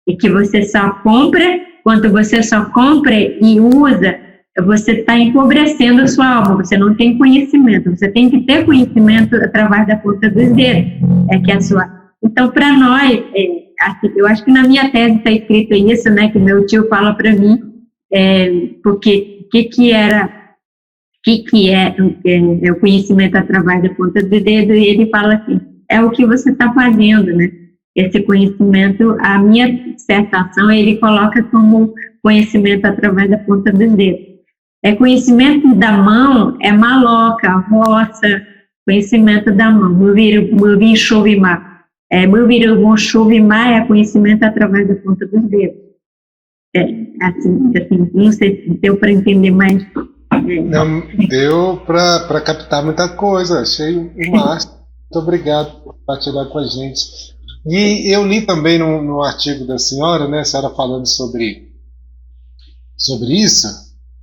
e que você só compra, quando você só compra e usa, você está empobrecendo a sua alma, você não tem conhecimento, você tem que ter conhecimento através da ponta dos dedos, que é a sua... Então, para nós, assim, eu acho que na minha tese está escrito isso, né, que meu tio fala para mim, porque o que é o conhecimento através da ponta do dedo, e ele fala assim, é o que você está fazendo, né? Esse conhecimento, a minha dissertação, ele coloca como conhecimento através da ponta dos dedos. Conhecimento da mão é maloca, roça, conhecimento da mão. Movir chuvimar. Chuvimar é conhecimento através da ponta dos dedos. Assim, não sei se deu para entender mais. Não, deu para captar muita coisa, achei o máximo. Muito obrigado por compartilhar com a gente. E eu li também no artigo da senhora, né, a senhora falando sobre isso,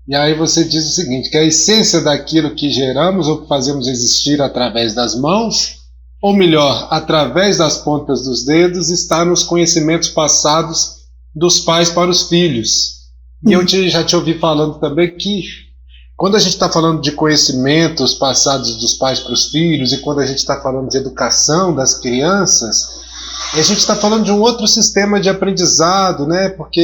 e aí você diz o seguinte, que a essência daquilo que geramos ou que fazemos existir através das mãos, ou melhor, através das pontas dos dedos, está nos conhecimentos passados dos pais para os filhos. E eu já te ouvi falando também que quando a gente está falando de conhecimentos passados dos pais para os filhos e quando a gente está falando de educação das crianças, a gente está falando de um outro sistema de aprendizado, né? Porque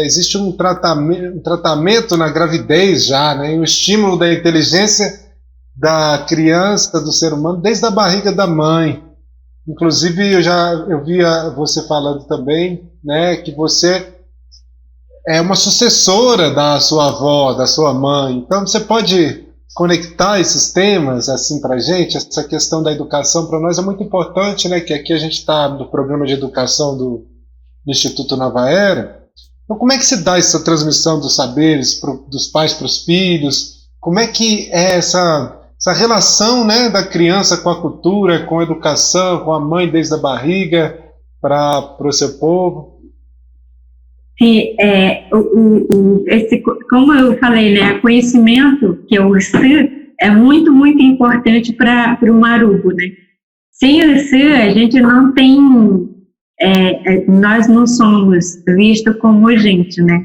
existe um tratamento na gravidez já, né? E o estímulo da inteligência da criança, do ser humano, desde a barriga da mãe. Inclusive, eu via você falando também, né, que você é uma sucessora da sua avó, da sua mãe. Então, você pode conectar esses temas assim para a gente? Essa questão da educação para nós é muito importante, né? Que aqui a gente está no programa de educação do Instituto Nova Era. Então, como é que se dá essa transmissão dos saberes dos pais para os filhos? Como é que é essa relação, né, da criança com a cultura, com a educação, com a mãe desde a barriga para o seu povo? como eu falei, né, conhecimento, que é o SAN, é muito, muito importante para o Marubo, né? Sem o SAN, a gente não tem, nós não somos vistos como gente, né?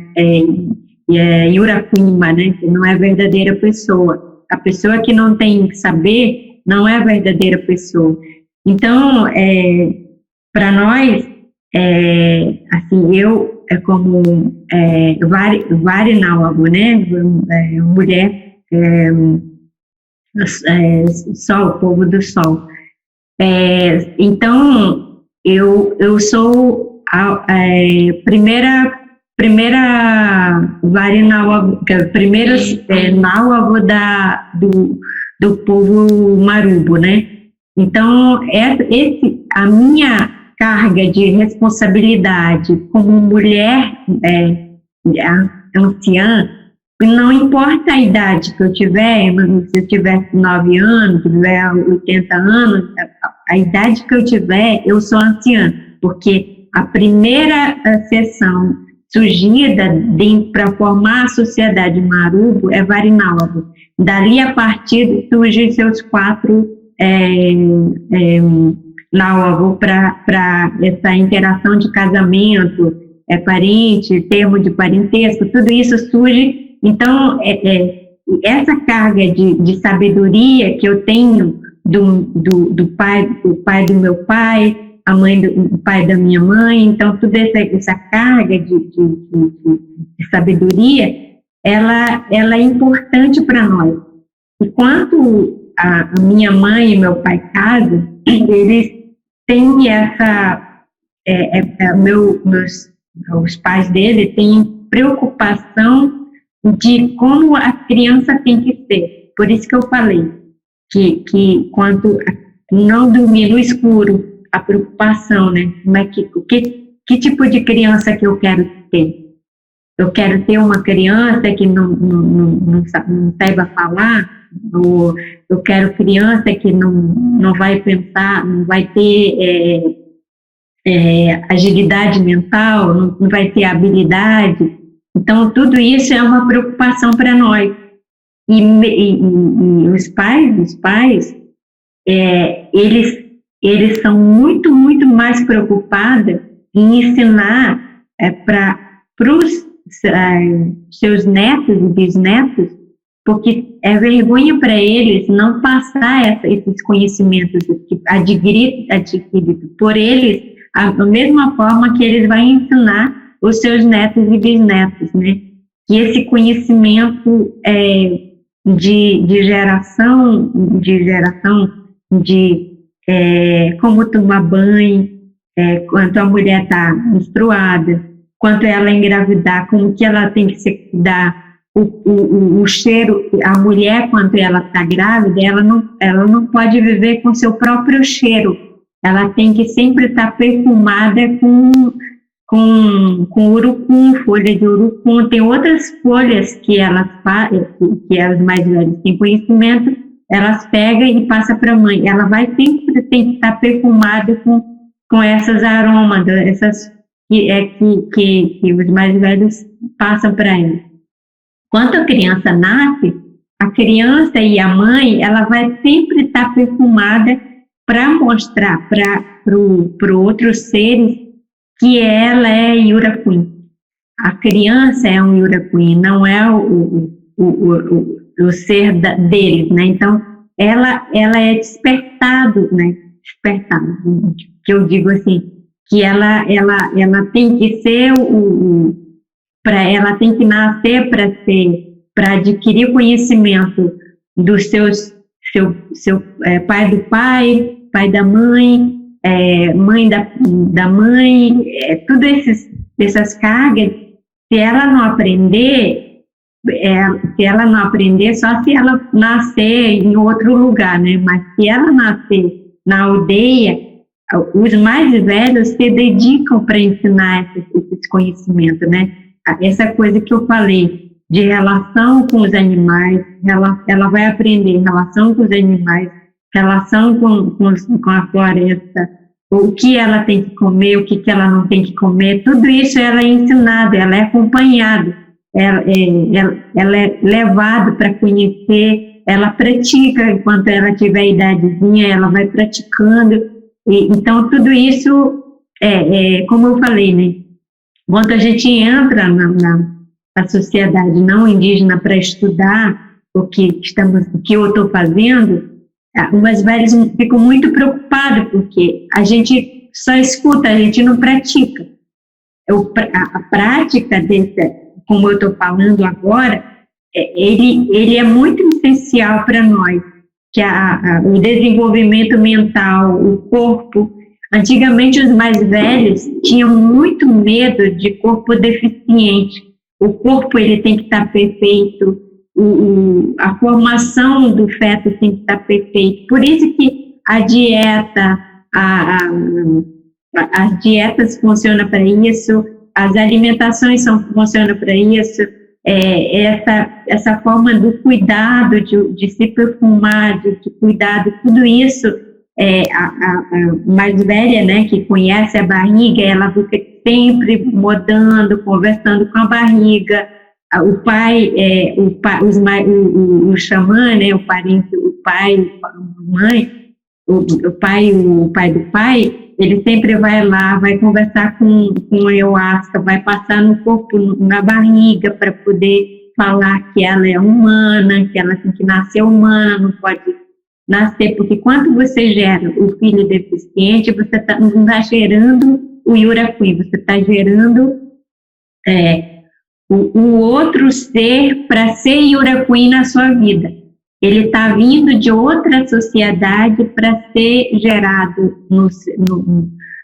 Yurapima, né? Que não é verdadeira pessoa. A pessoa que não tem saber não é a verdadeira pessoa. Então, para nós, assim, eu, como Varinauabu, né? Mulher, sol, povo do sol. Então, eu sou a primeira Varinauabu, primeiro Nauabu do povo Marubo, né? Então, a minha carga de responsabilidade como mulher anciã, não importa a idade que eu tiver, se eu tiver 9 anos, se tiver 80 anos, a idade que eu tiver, eu sou anciã, porque a primeira sessão surgida para formar a sociedade Marubo é Varinauabu. Dali a partir surgem seus 4 Nauabu para essa interação de casamento, parente, termo de parentesco, tudo isso surge. Então, essa carga de sabedoria que eu tenho do pai do meu pai, a mãe do pai da minha mãe, então toda essa carga de sabedoria, ela é importante para nós. Enquanto a minha mãe e meu pai casam, eles têm os pais dele têm preocupação de como a criança tem que ser. Por isso que eu falei que quando não dormir no escuro, a preocupação, né? Que tipo de criança que eu quero ter? Eu quero ter uma criança que não saiba falar, ou eu quero criança que não vai pensar, não vai ter agilidade mental, não vai ter habilidade. Então, tudo isso é uma preocupação para nós. E os pais, eles são muito, muito mais preocupados em ensinar para os seus netos e bisnetos, porque é vergonha para eles não passar esses conhecimentos adquiridos por eles, da mesma forma que eles vão ensinar os seus netos e bisnetos, né? Que esse conhecimento de geração, como tomar banho, quando a mulher está menstruada, quando ela engravidar, como que ela tem que se cuidar, o cheiro, a mulher quando ela está grávida, ela não pode viver com seu próprio cheiro, ela tem que sempre estar perfumada com urucum, folha de urucum. Tem outras folhas que as mais velhas têm conhecimento, elas pegam e passam para a mãe. Ela sempre tem que estar perfumada com essas aromas, essas que os mais velhos passam para ela. Quando a criança nasce, a criança e a mãe, ela vai sempre estar perfumada para mostrar para outros seres que ela é Yuraquim. A criança é um Yuraquim, não é o ser deles, né? Então, ela é despertado, né? Despertado, que eu digo assim, que ela tem que ser ela tem que nascer para adquirir conhecimento dos seu pai do pai, pai da mãe, mãe da mãe, essas cargas, se ela não aprender, só se ela nascer em outro lugar, né? Mas se ela nascer na aldeia, os mais velhos se dedicam para ensinar esse conhecimento, né? Essa coisa que eu falei, de relação com os animais, ela vai aprender relação com os animais, relação com a floresta, o que ela tem que comer, o que ela não tem que comer, tudo isso ela é ensinada, ela é acompanhada, ela é levada para conhecer, ela pratica, enquanto ela tiver idadezinha, ela vai praticando, então tudo isso, como eu falei, né, quando a gente entra na sociedade não indígena para estudar o que eu estou fazendo, os mais velhos ficam muito preocupados, porque a gente só escuta, a gente não pratica. A prática como eu estou falando agora, ele é muito essencial para nós, que o desenvolvimento mental, o corpo. Antigamente, os mais velhos tinham muito medo de corpo deficiente. O corpo ele tem que estar perfeito, a formação do feto tem que estar perfeita. Por isso que a dieta, as dietas funcionam para isso, as alimentações funcionam para isso, essa forma do cuidado, de se perfumar, de cuidado, tudo isso, a mais velha, né, que conhece a barriga, ela fica sempre mudando, conversando com a barriga. O pai, o xamã, né, o parente, o pai, a mãe, o pai do pai, ele sempre vai lá, vai conversar com a ayahuasca, vai passar no corpo, na barriga, para poder falar que ela é humana, que ela tem que nascer humana, não pode nascer, porque quando você gera o filho deficiente, você não está gerando o Yuracuí, você está gerando o outro ser para ser Yuracuí na sua vida. Ele está vindo de outra sociedade para ser gerado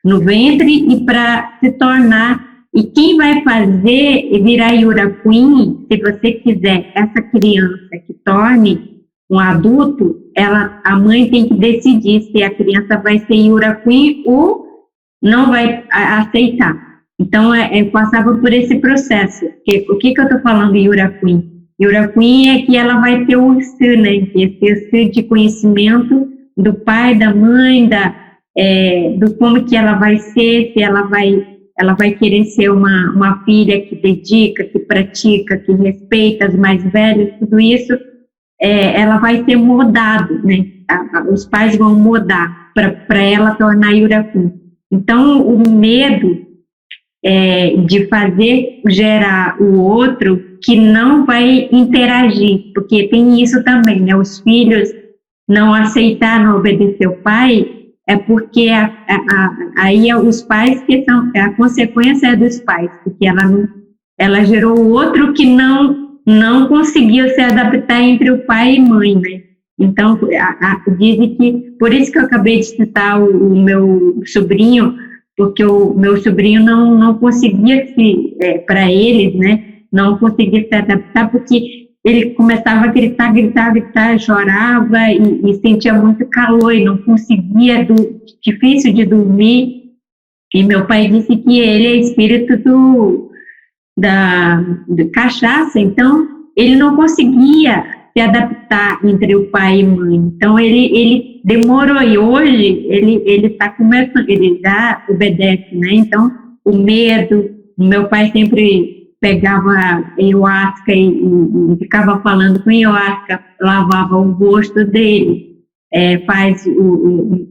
no ventre e para se tornar. E quem vai fazer virar Yuracuí, se você quiser essa criança que torne um adulto, a mãe tem que decidir se a criança vai ser Yuracuí ou não vai aceitar. Então, eu passava por esse processo. O que eu estou falando de Yuracuí? Yuracuí é que ela vai ter o Ussu, né? Esse de conhecimento do pai, da mãe, do como que ela vai ser, se ela vai querer ser uma filha que dedica, que pratica, que respeita as mais velhas, tudo isso, ela vai ser moldado, né? Os pais vão mudar para ela tornar Yuracuí. Então, o medo de fazer gerar o outro que não vai interagir, porque tem isso também, né? Os filhos não aceitar, não obedecer o pai, é porque aí os pais que são, a consequência é dos pais, porque ela gerou o outro que não conseguiu se adaptar entre o pai e mãe, né? Então, dizem que, por isso que eu acabei de citar o meu sobrinho, porque o meu sobrinho não conseguia para eles, né, não conseguia se adaptar, porque ele começava a gritar, chorava e sentia muito calor e não conseguia, difícil de dormir. E meu pai disse que ele é espírito do cachaça, então ele não conseguia se adaptar entre o pai e mãe. Então ele demorou, e hoje ele está começando, ele já obedece, né? Então o medo, meu pai sempre pegava ayahuasca e ficava falando com ayahuasca, lavava o rosto dele, faz o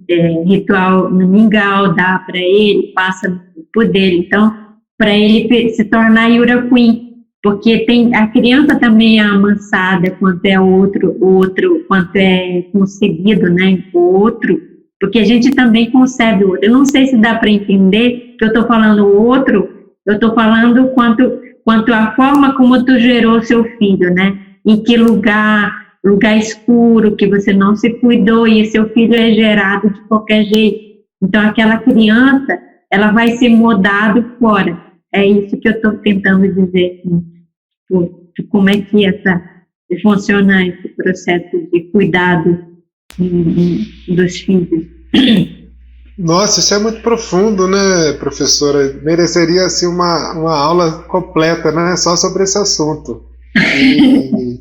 ritual no mingau, dá para ele, passa no corpo dele, então para ele se tornar Yuracuí, porque a criança também é amansada quanto é outro, quanto é concebido, né, o outro, porque a gente também concebe o outro. Eu não sei se dá para entender que eu estou falando o outro, eu estou falando quanto a forma como tu gerou seu filho, né, em que lugar escuro, que você não se cuidou e seu filho é gerado de qualquer jeito. Então aquela criança, ela vai ser moldada fora. É isso que eu estou tentando dizer, como é que funciona esse processo de cuidado dos filhos. Nossa, isso é muito profundo, né, professora? Mereceria assim, uma aula completa, né, só sobre esse assunto. E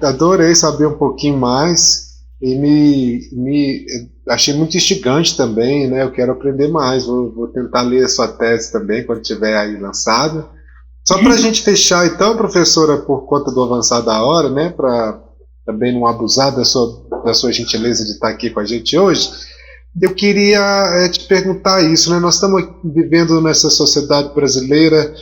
adorei saber um pouquinho mais e me achei muito instigante também, né? Eu quero aprender mais, vou tentar ler a sua tese também quando estiver aí lançada. Só para a gente fechar, então, professora, por conta do avançar da hora, né? Para também não abusar da sua gentileza de estar aqui com a gente hoje, eu queria te perguntar isso, né? Nós estamos vivendo nessa sociedade brasileira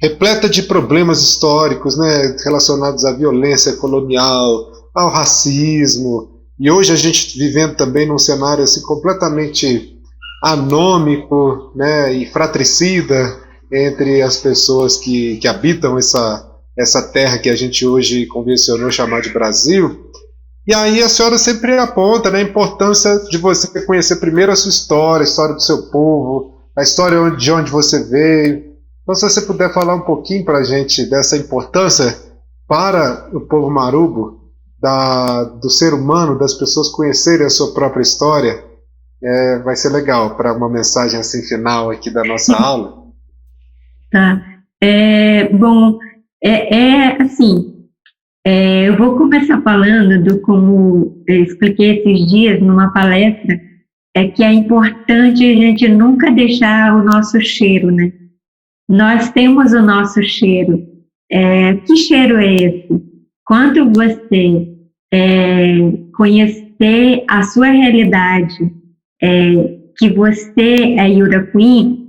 repleta de problemas históricos, né? Relacionados à violência colonial, ao racismo, e hoje a gente vivendo também num cenário assim, completamente anômico, né? E fratricida entre as pessoas que habitam essa terra que a gente hoje convencionou chamar de Brasil. E aí a senhora sempre aponta, né, a importância de você conhecer primeiro a sua história, a história do seu povo, a história de onde você veio. Então, se você puder falar um pouquinho para a gente dessa importância para o povo marubo, do ser humano, das pessoas conhecerem a sua própria história, vai ser legal para uma mensagem assim final aqui da nossa aula. Tá. Bom, assim, eu vou começar falando como eu expliquei esses dias numa palestra, que é importante a gente nunca deixar o nosso cheiro, né? Nós temos o nosso cheiro. Que cheiro é esse? Quando você conhecer a sua realidade, que você é Yuracuí,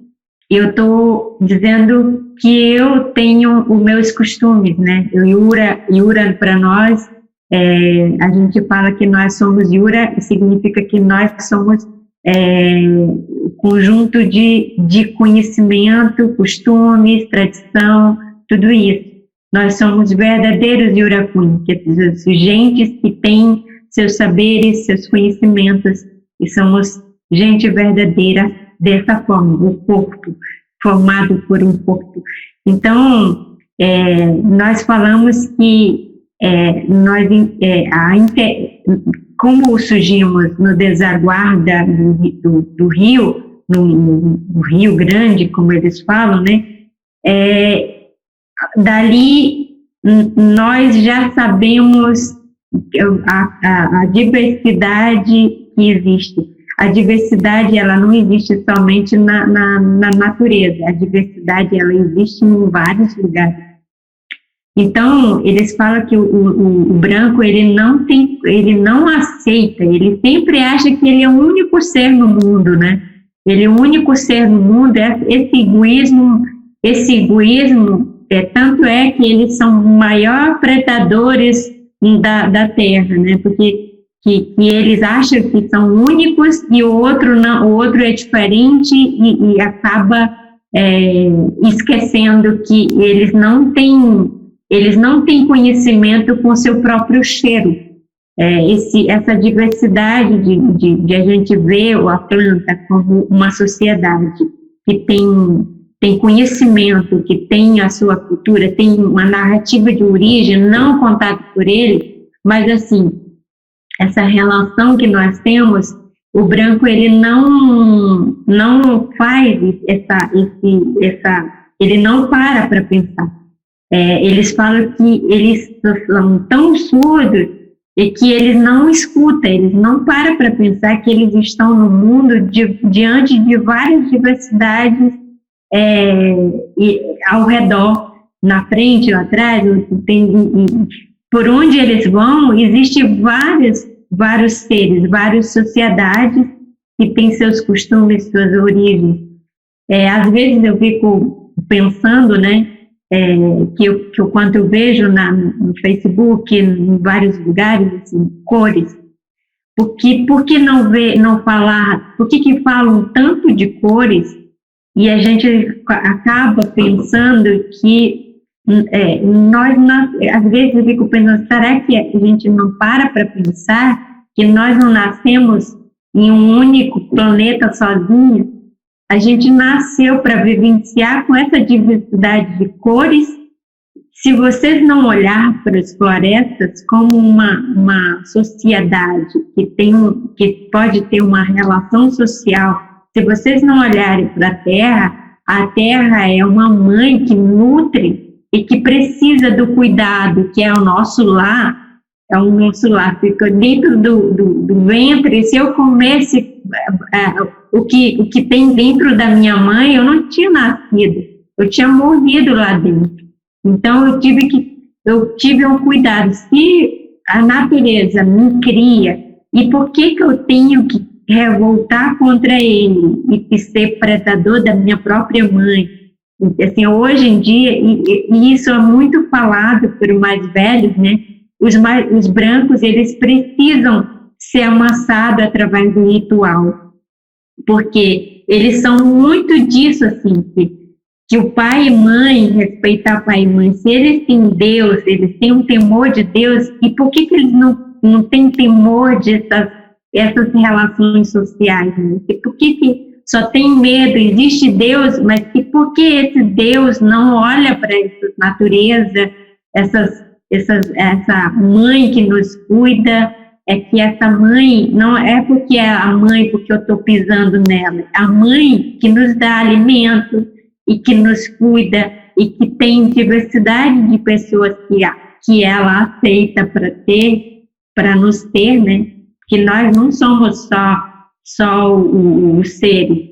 eu estou dizendo que eu tenho os meus costumes, né? Yura para nós, a gente fala que nós somos Yura, significa que nós somos conjunto de conhecimento, costumes, tradição, tudo isso. Nós somos verdadeiros Yuracuí, que são gentes que têm seus saberes, seus conhecimentos, e somos gente verdadeira dessa forma, o corpo, formado por um corpo. Então, nós falamos que como surgimos no desaguar do rio, no Rio Grande, como eles falam, né? Dali nós já sabemos a diversidade que existe. A diversidade, ela não existe somente na natureza, a diversidade, ela existe em vários lugares. Então, eles falam que o branco, ele não aceita, ele sempre acha que ele é o único ser no mundo, né? Ele é o único ser no mundo, esse egoísmo, tanto é que eles são os maiores predadores da terra, né? Porque que eles acham que são únicos e o outro é diferente e acaba esquecendo que eles não têm conhecimento com seu próprio cheiro. Essa diversidade de a gente ver a planta como uma sociedade que tem conhecimento, que tem a sua cultura, tem uma narrativa de origem não contada por ele, mas assim, essa relação que nós temos, o branco ele não faz ele não para pensar. Eles falam que eles são tão surdos e que eles não escutam, eles não param para pensar que eles estão no mundo diante de várias diversidades ao redor, na frente, lá atrás, por onde eles vão, existem vários seres, várias sociedades que têm seus costumes, suas origens. Às vezes eu fico pensando, né, que quando eu vejo no Facebook, em vários lugares, assim, cores, por que não falar, por que falam tanto de cores e a gente acaba pensando que às vezes eu fico pensando, será que a gente não para pensar que nós não nascemos em um único planeta sozinhos? A gente nasceu para vivenciar com essa diversidade de cores. Se vocês não olharem para as florestas como uma sociedade que pode ter uma relação social, se vocês não olharem para a terra é uma mãe que nutre e que precisa do cuidado, que é o nosso lar, é o nosso lar, fica dentro do ventre. Se eu comesse o que tem dentro da minha mãe, eu não tinha nascido, eu tinha morrido lá dentro. Então eu tive um cuidado. Se a natureza me cria, e por que eu tenho que revoltar contra ele e ser predador da minha própria mãe? Assim, hoje em dia, e isso é muito falado por mais velhos, né? Os brancos, eles precisam ser amassados através do ritual, porque eles são muito disso, assim, que o pai e mãe, respeitar pai e mãe, se eles têm Deus, eles têm um temor de Deus, e por que eles não têm temor essas relações sociais? Né? Por que só tem medo? Existe Deus, mas por que esse Deus não olha para essa natureza, essa mãe que nos cuida? É que essa mãe, não é porque é a mãe, porque eu estou pisando nela, a mãe que nos dá alimento e que nos cuida e que tem diversidade de pessoas que ela aceita para nos ter, né? Que nós não somos só os seres,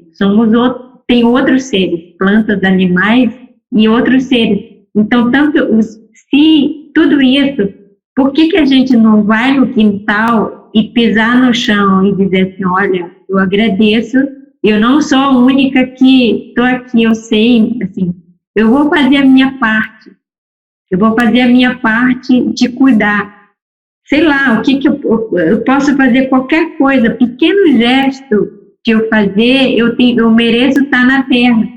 tem outros seres, plantas, animais e outros seres. Então, se tudo isso, por que a gente não vai no quintal e pisar no chão e dizer assim, olha, eu agradeço, eu não sou a única que estou aqui, eu sei, assim, eu vou fazer a minha parte, de cuidar. Sei lá, o que eu posso fazer qualquer coisa, pequeno gesto que eu fazer, eu mereço estar na Terra.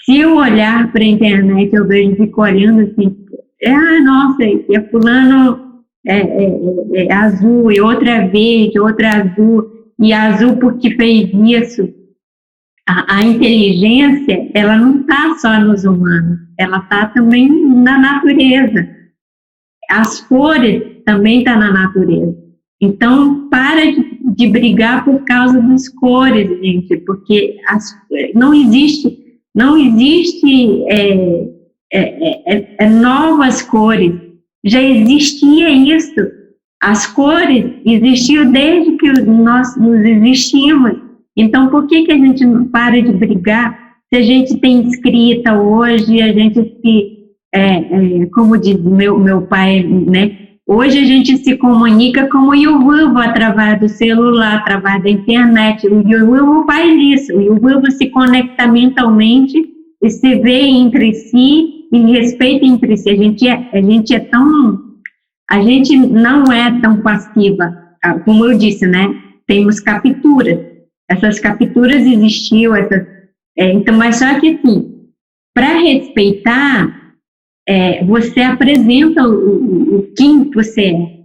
Se eu olhar para a internet, eu fico olhando assim, nossa, e a fulano é azul, e outra é verde, outra é azul, e azul porque fez isso. A inteligência, ela não está só nos humanos, ela está também na natureza. As cores também estão na natureza. Então, para de brigar por causa das cores, gente, porque não existe novas cores. Já existia isso. As cores existiam desde que nós nos existimos. Então, por que a gente não para de brigar? Se a gente tem escrita hoje, a gente como diz meu pai, né? Hoje a gente se comunica com o Yuvuvo através do celular, através da internet. O Yuvuvo faz isso. O Yuvuvo se conecta mentalmente e se vê entre si e respeita entre si. A gente não é tão passiva, como eu disse, né? Temos capturas. Essas capturas existiam, então, mas só que assim, para respeitar, você apresenta quem você é.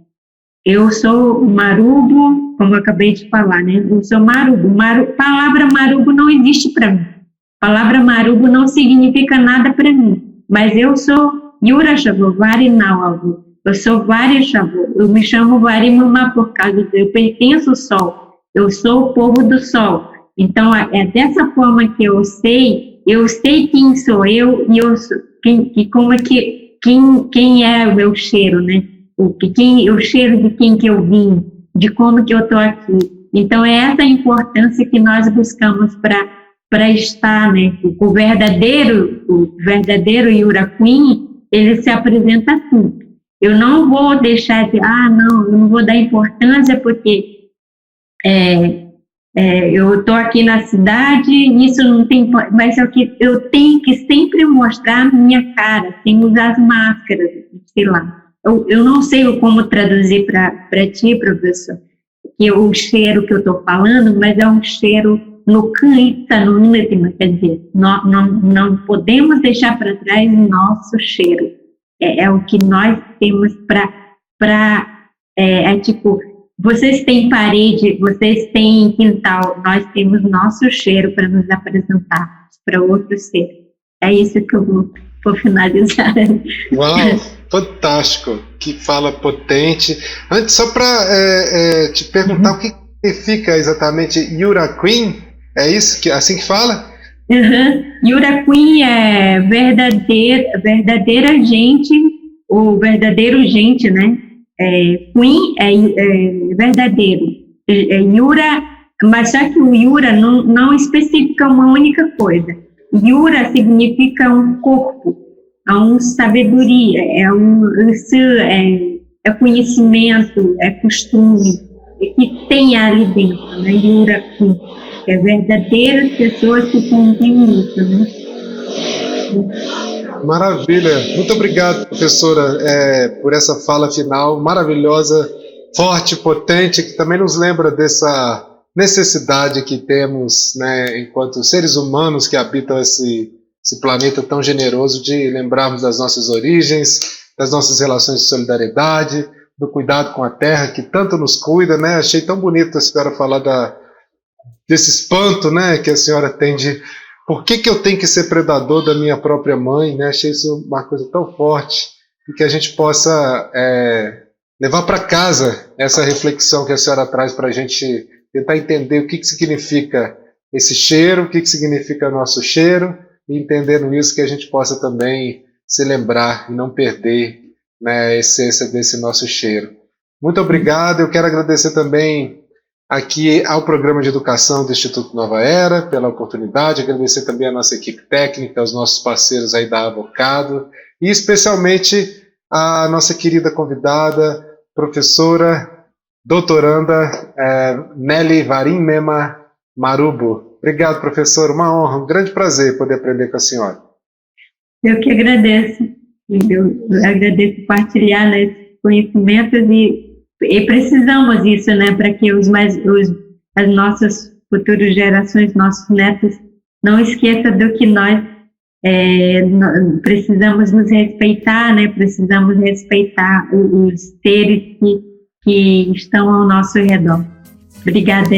Eu sou Marubo, como eu acabei de falar, né? Eu sou Marubo. Palavra Marubo não existe para mim. Palavra Marubo não significa nada para mim. Mas eu sou Yura Shavu, Vari Nauavu. Eu sou Vari Shavu. Eu me chamo Vari Mamá por causa eu pertenço ao Sol. Eu sou o povo do Sol. Então, é dessa forma que eu sei quem sou eu e eu sou, quem é o meu cheiro, né? O cheiro de quem que eu vim, de como que eu estou aqui. Então, é essa a importância que nós buscamos para estar, né? O verdadeiro Yura Queen, ele se apresenta assim. Eu não vou deixar de, eu não vou dar importância porque eu estou aqui na cidade, isso não tem, mas eu tenho que sempre mostrar a minha cara, sem usar as máscaras, sei lá. Eu não sei como traduzir para ti, professor, que o cheiro que eu estou falando, mas é um cheiro no canita, no último, quer dizer, não podemos deixar para trás o nosso cheiro. É o que nós temos tipo, vocês têm parede, vocês têm quintal, nós temos nosso cheiro para nos apresentar para outro ser. É isso que eu vou finalizar. Uau, fantástico, que fala potente. Antes, só para te perguntar o que significa exatamente Yura Queen, é isso, assim que fala? Yura Queen é verdadeira gente, o verdadeiro gente, né? Queen é verdadeiro. Yura, mas só que o Yura não especifica uma única coisa. Yura significa um corpo, uma sabedoria, é conhecimento, é costume, que tem ali dentro, né? Yura Queen, é verdadeiras pessoas que contêm isso, né? Maravilha, muito obrigado, professora, por essa fala final maravilhosa, forte, potente, que também nos lembra dessa necessidade que temos, né, enquanto seres humanos que habitam esse planeta tão generoso, de lembrarmos das nossas origens, das nossas relações de solidariedade, do cuidado com a terra, que tanto nos cuida, né? Achei tão bonito a senhora falar desse espanto, né, que a senhora tem de por que eu tenho que ser predador da minha própria mãe, né? Achei isso uma coisa tão forte, e que a gente possa levar para casa essa reflexão que a senhora traz para a gente tentar entender o que significa esse cheiro, o que significa nosso cheiro, e entendendo isso que a gente possa também se lembrar e não perder, né, a essência desse nosso cheiro. Muito obrigado, eu quero agradecer também aqui ao Programa de Educação do Instituto Nova Era pela oportunidade, agradecer também a nossa equipe técnica, aos nossos parceiros aí da Avocado, e especialmente a nossa querida convidada, professora, doutoranda Nelly Varim Mema Marubo. Obrigado, professor, uma honra, um grande prazer poder aprender com a senhora. Eu que agradeço, eu agradeço partilhar, né, esses conhecimentos e precisamos disso, né, para que as nossas futuras gerações, nossos netos, não esqueçam do que nós precisamos nos respeitar, né, precisamos respeitar os seres que estão ao nosso redor. Obrigada.